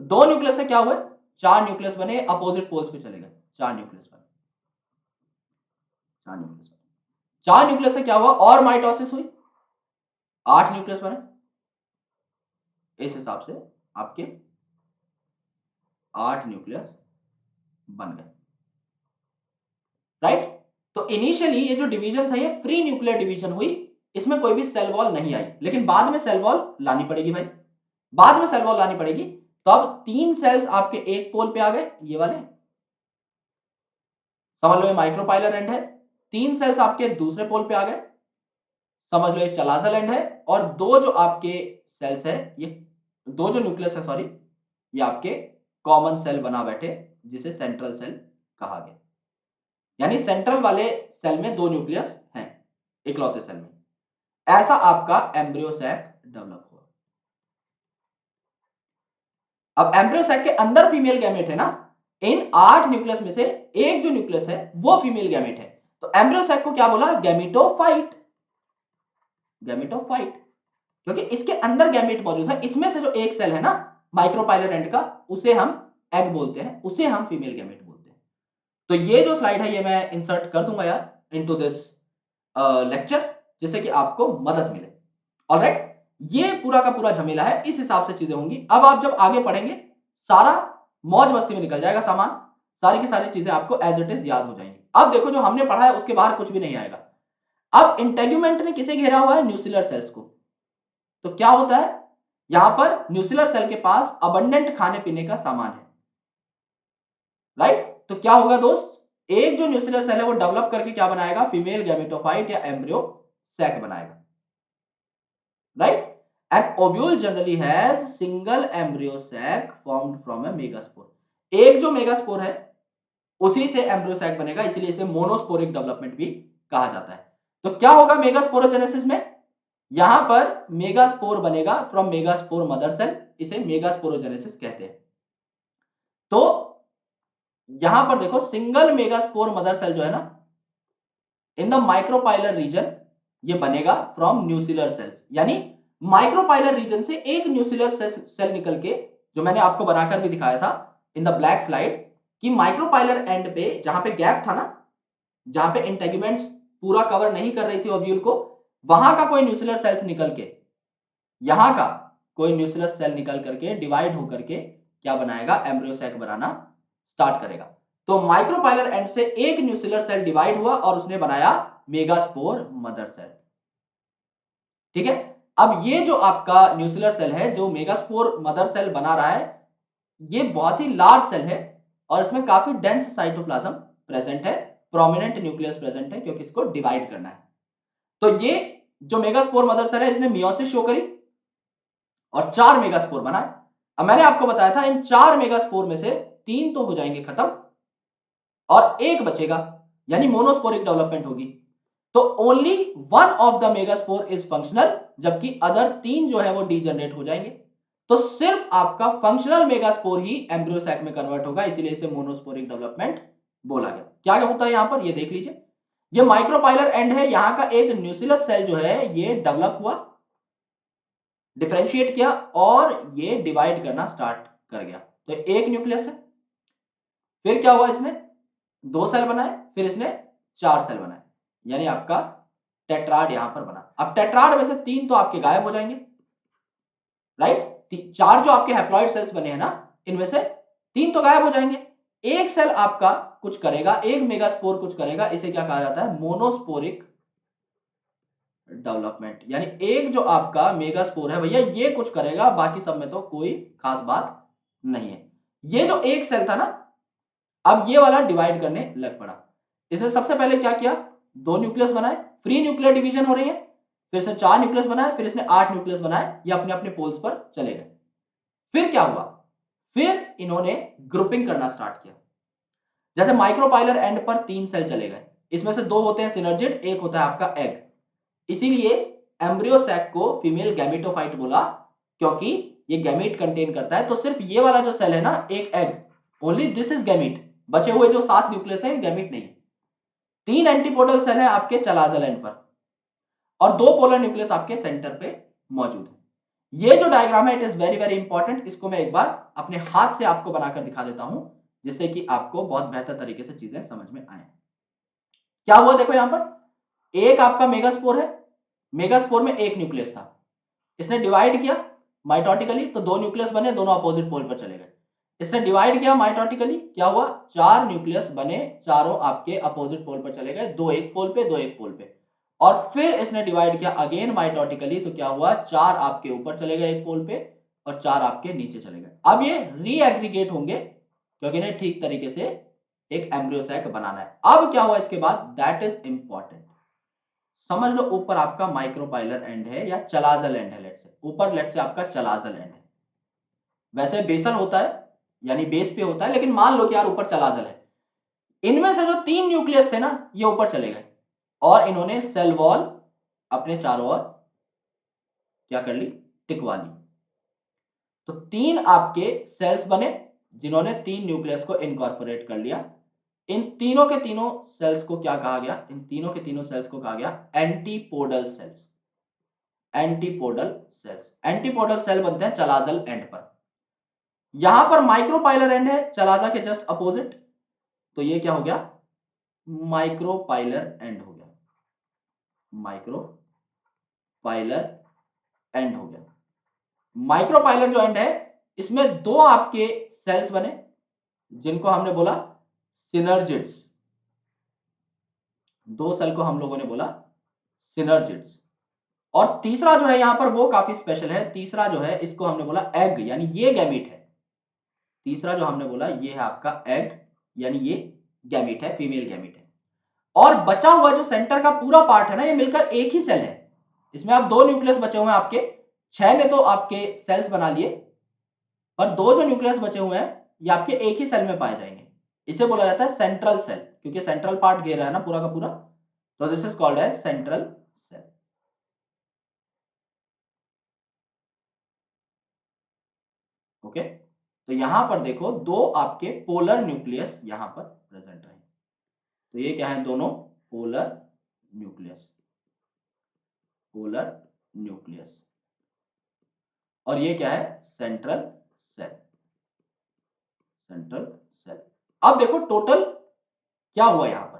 Speaker 1: दो न्यूक्लियस से क्या हुए, चार न्यूक्लियस बने, अपोजिट पोल्स पे चले गए, चार न्यूक्लियस बने, चार न्यूक्लियस बने, चार न्यूक्लियस से क्या हुआ और माइटोसिस हुई, आठ न्यूक्लियस बने, इस हिसाब से आपके आठ न्यूक्लियस बन गए, राइट। तो इनिशियली ये जो डिवीजन है ये फ्री न्यूक्लियर डिवीजन हुई, इसमें कोई भी सेल वॉल नहीं आई, लेकिन बाद में सेल वॉल लानी पड़ेगी भाई, बाद में सेल वॉल लानी पड़ेगी। तो अब तीन सेल्स आपके एक पोल पे आ गए, ये वाले समझ लो ये माइक्रोपाइलर एंड है, तीन सेल्स आपके दूसरे पोल पे आ गए, समझ लो ये चलाजल एंड है, और दो जो आपके सेल्स है, ये दो जो न्यूक्लियस है सॉरी, ये आपके कॉमन सेल बना बैठे जिसे सेंट्रल सेल कहा गया, यानी सेंट्रल वाले सेल में दो न्यूक्लियस हैं इकलौते सेल में, ऐसा आपका एम्ब्रियो सैक डेवलप हुआ। अब एम्ब्रियो सैक के अंदर फीमेल गैमेट है ना, इन आठ न्यूक्लियस में से एक जो न्यूक्लियस है वो फीमेल गैमेट है, तो एम्ब्रियो सैक को क्या बोला, गैमेटोफाइट, गैमेटोफाइट। क्योंकि इसके अंदर गैमेट मौजूद है। इसमें से जो एक सेल है ना माइक्रोपाइलर एंड का, उसे हम एग बोलते हैं, उसे हम फीमेल गैमेट बोलते हैं। तो ये जो स्लाइड है ये मैं इंसर्ट कर दूंगा यार इनटू दिस लेक्चर, जिससे कि आपको मदद मिले। ऑलराइट, ये पूरा का पूरा झमेला है, इस हिसाब से चीजें होंगी। अब आप जब आगे पढ़ेंगे सारा मौज मस्ती में निकल जाएगा सामान, सारी की सारी चीजें आपको एज इट इज याद हो जाएंगी। अब देखो जो हमने पढ़ा है उसके बाहर कुछ भी नहीं आएगा। अब इंटेग्यूमेंट ने किसे घेरा हुआ है? न्यूक्लियर सेल्स को। तो क्या होता है यहां पर? न्यूक्लियर सेल के पास अबंडेंट खाने पीने का सामान है, राइट? तो क्या होगा दोस्त, एक जो न्यूक्लियर सेल है वो डेवलप करके क्या बनाएगा? फीमेल गैमेटोफाइट या एम्ब्रियो सैक बनाएगा, right? An ovule generally has single embryo sac formed from a megaspore. एक जो मेगास्पोर है उसी से एम्ब्रियो सैक बनेगा, इसीलिए इसे मोनोस्पोरिक डेवलपमेंट भी कहा जाता है। तो क्या होगा मेगास्पोरोजेनेसिस में? यहां पर मेगास्पोर बनेगा फ्रॉम मेगास्पोर मदर सेल, इसे मेगास्पोरोजेनेसिस कहते हैं। तो यहां पर देखो सिंगल मेगास्पोर मदर सेल जो है ना इन द माइक्रोपाइलर रीजन, ये बनेगा फ्रॉम न्यूक्लियर सेल्स। यानी माइक्रोपाइलर रीजन से एक न्यूक्लियर सेल निकल के, जो मैंने आपको बनाकर भी दिखाया था इन द ब्लैक स्लाइड, कि माइक्रोपाइलर एंड पे जहां पे गैप था ना, जहां पे इंटेगुमेंट्स पूरा कवर नहीं कर रही थी ओव्यूल को, वहां का कोई न्यूक्लियर सेल्स निकल के, यहां का कोई न्यूक्लियर सेल निकल करके डिवाइड होकर के क्या बनाएगा? एम्ब्रियो सैक बनाना स्टार्ट करेगा। तो माइक्रोपाइलर एंड से एक न्यूक्लियर सेल डिवाइड हुआ और उसने बनाया मेगास्पोर मदर सेल, ठीक है? अब ये जो आपका न्यूक्लियर सेल है जो मेगास्पोर मदर सेल बना रहा है, ये बहुत ही लार्ज सेल है और इसमें काफी डेंस साइटोप्लाज्म प्रेजेंट है, प्रोमिनेंट न्यूक्लियस प्रेजेंट है, क्योंकि इसको डिवाइड करना है। तो ये जो मेगास्पोर मदर सेल है इसने मियोसिस शो करी और 4 मेगास्पोर बनाए। अब मैंने आपको बताया था इन 4 मेगास्पोर में से 3 तो हो जाएंगे खत्म और एक बचेगा, यानी मोनोस्पोरिक डेवलपमेंट होगी। तो only one of the megaspore is functional, जबकि अदर 3 जो है वो डीजनरेट हो जाएंगे। तो सिर्फ आपका फंक्शनल मेगास्पोर ही एम्ब्रियो सैक में कन्वर्ट होगा, इसीलिए इसे मोनोस्पोरिक डेवलपमेंट बोला गया। क्या क्या होता है यहां पर ये देख लीजिए। ये माइक्रोपाइलर एंड है, यहां का एक न्यूक्लियस सेल जो है ये डेवलप हुआ, डिफरेंशिएट किया और ये डिवाइड करना स्टार्ट कर गया। तो एक न्यूक्लियस है, फिर क्या हुआ? इसने 2 सेल बनाए, फिर इसने 4 सेल बनाए, यानी आपका टेट्राड यहां पर बना। अब टेट्राड में से 3 तो आपके गायब हो जाएंगे, राइट? 4 जो आपके हैप्लॉइड सेल्स बने हैं ना, इनमें से 3 तो गायब हो जाएंगे। एक सेल आपका कुछ करेगा, एक मेगास्पोर कुछ करेगा, इसे क्या कहा जाता है? Monosporic development. यानी एक जो आपका मेगास्पोर है भैया ये कुछ करेगा, बाकी सब में तो कोई खास बात नहीं है। ये जो एक सेल था ना, अब ये वाला डिवाइड करने लग पड़ा। इसने सबसे पहले क्या किया? 2 न्यूक्लियस बनाए, फ्री न्यूक्लियर डिवीजन हो रही है, फिर इसने 4 न्यूक्लियस बनाए, फिर इसने 8 न्यूक्लियस बनाए, ये अपने अपने पोल्स पर चले गए। फिर क्या हुआ? फिर इन्होंने ग्रुपिंग करना स्टार्ट किया। जैसे माइक्रोपाइलर एंड पर 3 सेल चले गए, इसमें से 2 होते हैं सिनर्जिड, एक होता है आपका एग। इसीलिए एम्ब्रियो सैक को फीमेल गैमेटोफाइट बोला, क्योंकि ये गैमेट कंटेन करता है। तो सिर्फ ये वाला जो सेल है ना, एक egg, only this is gamete. बचे हुए जो 7 न्यूक्लियस है गैमेट नहीं। 3 एंटीपोडल सेल है आपके चलाजल एंड पर और 2 पोलर न्यूक्लियस आपके सेंटर पे मौजूद है। ये जो डायग्राम है it is very very important, इसको मैं एक बार अपने हाथ से आपको बनाकर दिखा देता हूं, जिससे कि आपको बहुत बेहतर तरीके से चीजें समझ में आए। क्या हुआ देखो यहां पर, एक आपका मेगास्पोर है, मेगास्पोर में एक न्यूक्लियस था, इसने डिवाइड किया माइटोटिकली, तो 2 न्यूक्लियस बने, दोनों अपोजिट पोल पर चले गए। इसने डिवाइड किया माइटोटिकली, क्या हुआ? 4 न्यूक्लियस बने, चारों आपके अपोजिट पोल पर चले गए, 2 एक पोल पे, 2 एक पोल पे। और फिर इसने डिवाइड किया अगेन माइटोटिकली, तो क्या हुआ? 4 आपके ऊपर चले गए एक पोल पे और 4 आपके नीचे चले गए। अब ये रीएग्रीगेट होंगे, क्योंकि इन्हें ठीक तरीके से एक एम्ब्रियो सैक बनाना है। अब क्या हुआ इसके बाद? That is important. समझ लो ऊपर आपका माइक्रोपाइलर एंड है या चलाजल एंड है, लेट से ऊपर लेट से आपका चलाजल एंड है। वैसे बेसल होता है यानी बेस पे होता है, लेकिन मान लो कि यार ऊपर चलाजल है। इनमें से जो 3 न्यूक्लियस थे ना ये ऊपर चले गए और इन्होंने सेल वॉल अपने चारों ओर क्या कर ली? टिकवा ली। तो 3 आपके सेल्स बने जिन्होंने 3 न्यूक्लियस को इनकॉर्पोरेट कर लिया। इन तीनों के तीनों सेल्स को क्या कहा गया? इन तीनों के तीनों सेल्स को कहा गया antipodal cells. Antipodal cells. Antipodal cell बनते हैं चलाजल एंड पर। यहां पर माइक्रोपाइलर एंड है चलाजा के जस्ट अपोजिट, तो ये क्या हो गया, माइक्रोपाइलर एंड हो गया, माइक्रोपाइलर एंड हो गया। माइक्रोपाइलर जो एंड है इसमें दो आपके सेल्स बने जिनको हमने बोला सिनर्जिड्स, दो सेल को हम लोगों ने बोला सिनर्जिड्स। और तीसरा जो है यहां पर वो काफी स्पेशल है, तीसरा जो है इसको हमने बोला एग, यानी ये गैमीट है। तीसरा जो हमने बोला ये है आपका एग, यानी ये गैमीट है, फीमेल गैमीट है। और बचा हुआ जो सेंटर का पूरा पार्ट है ना, ये मिलकर एक ही सेल है। इसमें आप दो न्यूक्लियस बचे हुए हैं आपके, 6 ने तो आपके सेल्स बना लिए, पर दो जो न्यूक्लियस बचे हुए हैं ये आपके एक ही सेल में पाए जाएंगे। इसे बोला जाता है सेंट्रल सेल, क्योंकि सेंट्रल पार्ट घेर रहा है ना पूरा का पूरा, तो this is called as central cell. Okay, तो यहां पर देखो दो आपके पोलर न्यूक्लियस यहां पर प्रेजेंट रहे, तो ये क्या है, दोनों पोलर न्यूक्लियस, पोलर न्यूक्लियस। और ये क्या है, सेंट्रल सेल, सेंट्रल सेल। अब देखो टोटल क्या हुआ यहां पर,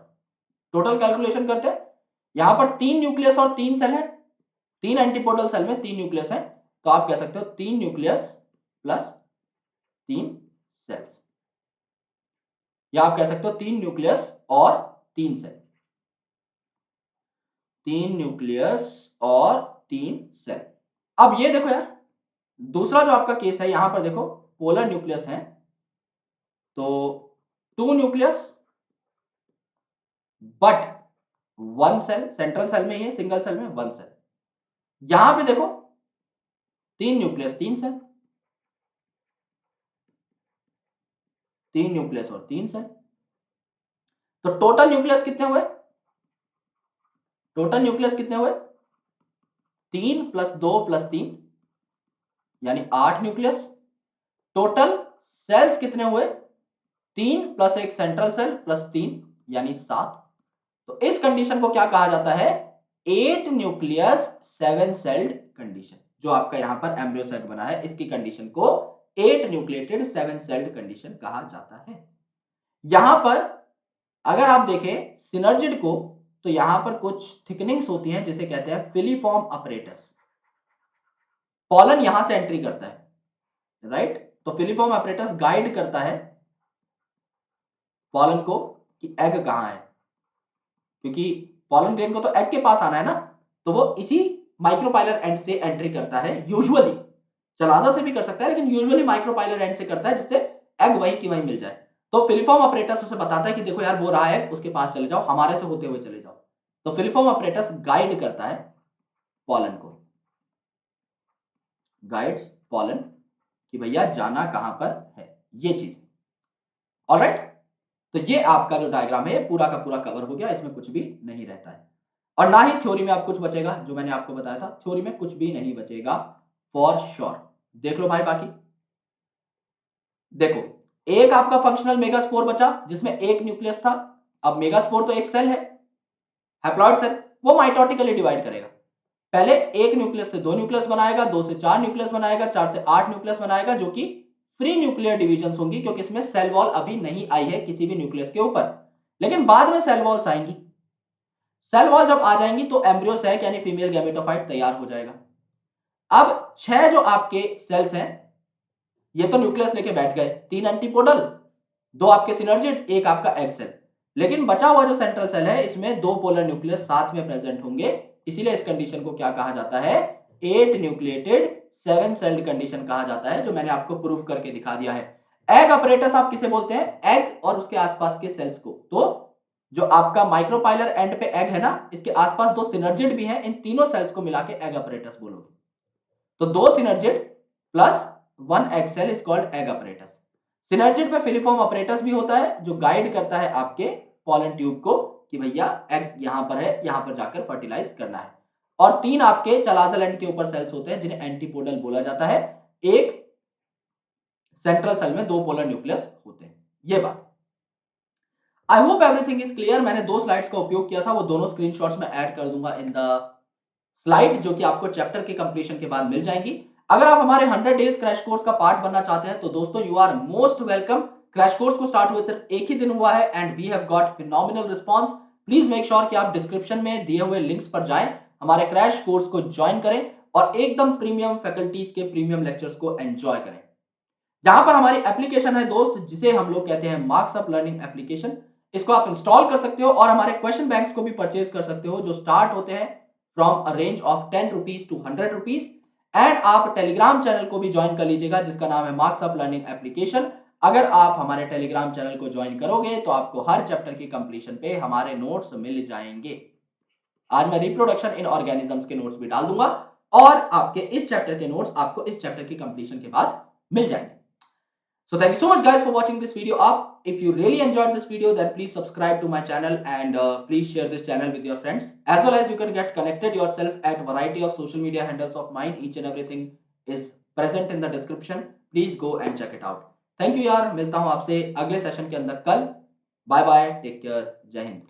Speaker 1: टोटल कैलकुलेशन करते हैं। यहां पर 3 न्यूक्लियस और 3 सेल है, 3 एंटीपोडल सेल में 3 न्यूक्लियस है, तो आप कह सकते हो 3 न्यूक्लियस प्लस 3 सेल्स, या आप कह सकते हो 3 न्यूक्लियस और 3 सेल, 3 न्यूक्लियस और 3 सेल। अब ये देखो यार, दूसरा जो आपका केस है यहां पर देखो पोलर न्यूक्लियस है, तो 2 nucleus but 1 cell, central cell में ही है, सिंगल सेल में 1 सेल। यहां पे देखो 3 न्यूक्लियस 3 सेल, 3 न्यूक्लियस और 3 सेल, तो टोटल न्यूक्लियस कितने हुए, टोटल न्यूक्लियस कितने हुए, 3 प्लस 2 प्लस 3 यानी 8 न्यूक्लियस। टोटल सेल्स कितने हुए, 3 प्लस एक सेंट्रल सेल प्लस 3 यानी 7। तो इस कंडीशन को क्या कहा जाता है, 8 न्यूक्लियस 7 सेल्ड कंडीशन। जो आपका यहां पर एम्ब्रियो सेट बना है इसकी कंडीशन को 8 न्यूक्लिएटेड 7 सेल्ड कंडीशन कहा जाता है। यहां पर अगर आप देखें सिनर्जिड को, तो यहां पर कुछ थिकनिंग्स होती हैं जिसे कहते हैं फिलीफॉर्म अपरेटस। पॉलन यहां से एंट्री करता है, राइट, तो फिलीफॉर्म अपरेटस गाइड करता है पॉलन को कि एग कहां है, क्योंकि पॉलन ग्रेन को तो एग के पास आना है ना, तो वो इसी माइक्रोपाइलर एंड से एंट्री करता है यूजुअली, चलाजा से भी कर सकता है लेकिन यूजुअली माइक्रोपाइलर एंड से करता है, जिससे एग वहीं की वहीं मिल जाए। तो फिलीफॉर्म अपरेटस उसे बताता है कि देखो यार वो रहा है, उसके पास चले जाओ, हमारे से होते हुए चले जाओ। तो फिलीफॉर्म अपरेटस गाइड करता है पॉलन को, गाइड्स पॉलन कि भैया जाना कहां पर है, ये चीज। ऑलराइट, तो ये आपका जो डायग्राम है पूरा का पूरा कवर हो गया, इसमें कुछ भी नहीं रहता है, और ना ही थ्योरी में आप कुछ बचेगा, जो मैंने आपको बताया था थ्योरी में कुछ भी नहीं बचेगा फॉर श्योर। देख लो भाई, बाकी देखो एक आपका फंक्शनल मेगास्पोर बचा जिसमें एक न्यूक्लियस था। अब मेगास्पोर तो एक सेल है, हैप्लॉइड सेल, वो माइटोटिकली डिवाइड करेगा। पहले एक न्यूक्लियस से दो न्यूक्लियस बनाएगा, दो से चार न्यूक्लियस बनाएगा, चार से आठ न्यूक्लियस बनाएगा, जो कि फ्री न्यूक्लियर डिविजन होंगी, क्योंकि इसमें सेल वॉल अभी नहीं आई है किसी भी न्यूक्लियस के ऊपर, लेकिन बाद में सेल वॉल्स आएंगी। सेल वॉल जब आ जाएंगी तो एम्ब्रियो सैक यानी फीमेल गैमेटोफाइट तैयार हो जाएगा। अब 6 जो आपके सेल्स हैं ये तो न्यूक्लियस लेके बैठ गए, 3 एंटीपोडल, 2 आपके सिनर्जिड, एक आपका एग सेल, लेकिन बचा हुआ जो सेंट्रल सेल है इसमें 2 पोलर न्यूक्लियस साथ में प्रेजेंट होंगे, इसीलिए इस कंडीशन को क्या कहा जाता है, 8 न्यूक्लिएटेड 7 सेल्ड कंडीशन कहा जाता है, जो मैंने आपको प्रूव करके दिखा दिया है। एग अपरेटस आप किसे बोलते हैं, एग और उसके आसपास के सेल्स को। तो जो आपका माइक्रोपाइलर एंड पे एग है ना, इसके आसपास 2 सिनर्जिड भी हैं, इन तीनों सेल्स को मिला के एग अपरेटस बोलोगे। तो 2 synergid plus 1 egg cell is called egg apparatus. Synergid पे फिलीफॉर्म अपरेटस भी होता है जो गाइड करता है आपके पॉलन ट्यूब को कि भैया एग यहां पर है, यहां पर जाकर फर्टिलाइज करना है। और 3 आपके चलाजल एंड के ऊपर सेल्स होते हैं जिन्हें एंटीपोडल बोला जाता है। एक सेंट्रल सेल में 2 पोलर न्यूक्लियस होते हैं, ये बात। I hope everything is clear. मैंने 2 स्लाइड्स का उपयोग किया था, वो दोनों स्क्रीनशॉट्स में ऐड कर दूंगा इन द स्लाइड जो कि आपको चैप्टर के कंप्लीशन के बाद मिल जाएंगी। अगर आप हमारे 100 डेज क्रैश कोर्स का पार्ट बनना चाहते हैं तो दोस्तों you are most welcome. Crash course को स्टार्ट हुए सिर्फ एक ही दिन हुआ है and we have got phenomenal response. Please make sure कि आप डिस्क्रिप्शन में दिए हुए लिंक्स पर जाएं, हमारे क्रैश कोर्स को ज्वाइन करें और एकदम प्रीमियम फैकल्टीज के प्रीमियम लेक्चर्स को एंजॉय करें। जहां पर हमारी एप्लीकेशन है दोस्त, जिसे हम लोग कहते हैं मार्क्स अप लर्निंग एप्लीकेशन, इसको आप इंस्टॉल कर सकते हो और हमारे क्वेश्चन बैंक्स को भी परचेज कर सकते हो जो स्टार्ट होते हैं from a range of 10 rupees to 100 rupees. And आप टेलीग्राम चैनल को भी ज्वाइन कर लीजिएगा जिसका नाम है मार्क्स अप लर्निंग एप्लीकेशन। अगर आप हमारे टेलीग्राम चैनल को ज्वाइन करोगे तो आपको हर चैप्टर की कंप्लीशन पे हमारे नोट्स मिल जाएंगे। आज मैं रिप्रोडक्शन इन ऑर्गेनिजम्स के नोट्स भी डाल दूंगा और आपके इस चैप्टर के नोट्स आपको इस चैप्टर की कंप्लीशन के बाद मिल जाएंगे। So thank you so much guys for watching this video up. If you really enjoyed this video then please subscribe to my channel and please share this channel with your friends. As well as you can get connected yourself at variety of social media handles of mine. Each and everything is present in the description. Please go and check it out. Thank you यार, मिलता हूँ आपसे अगले सेशन के अंदर कल। बाय बाय, टेक केयर, जय हिंद।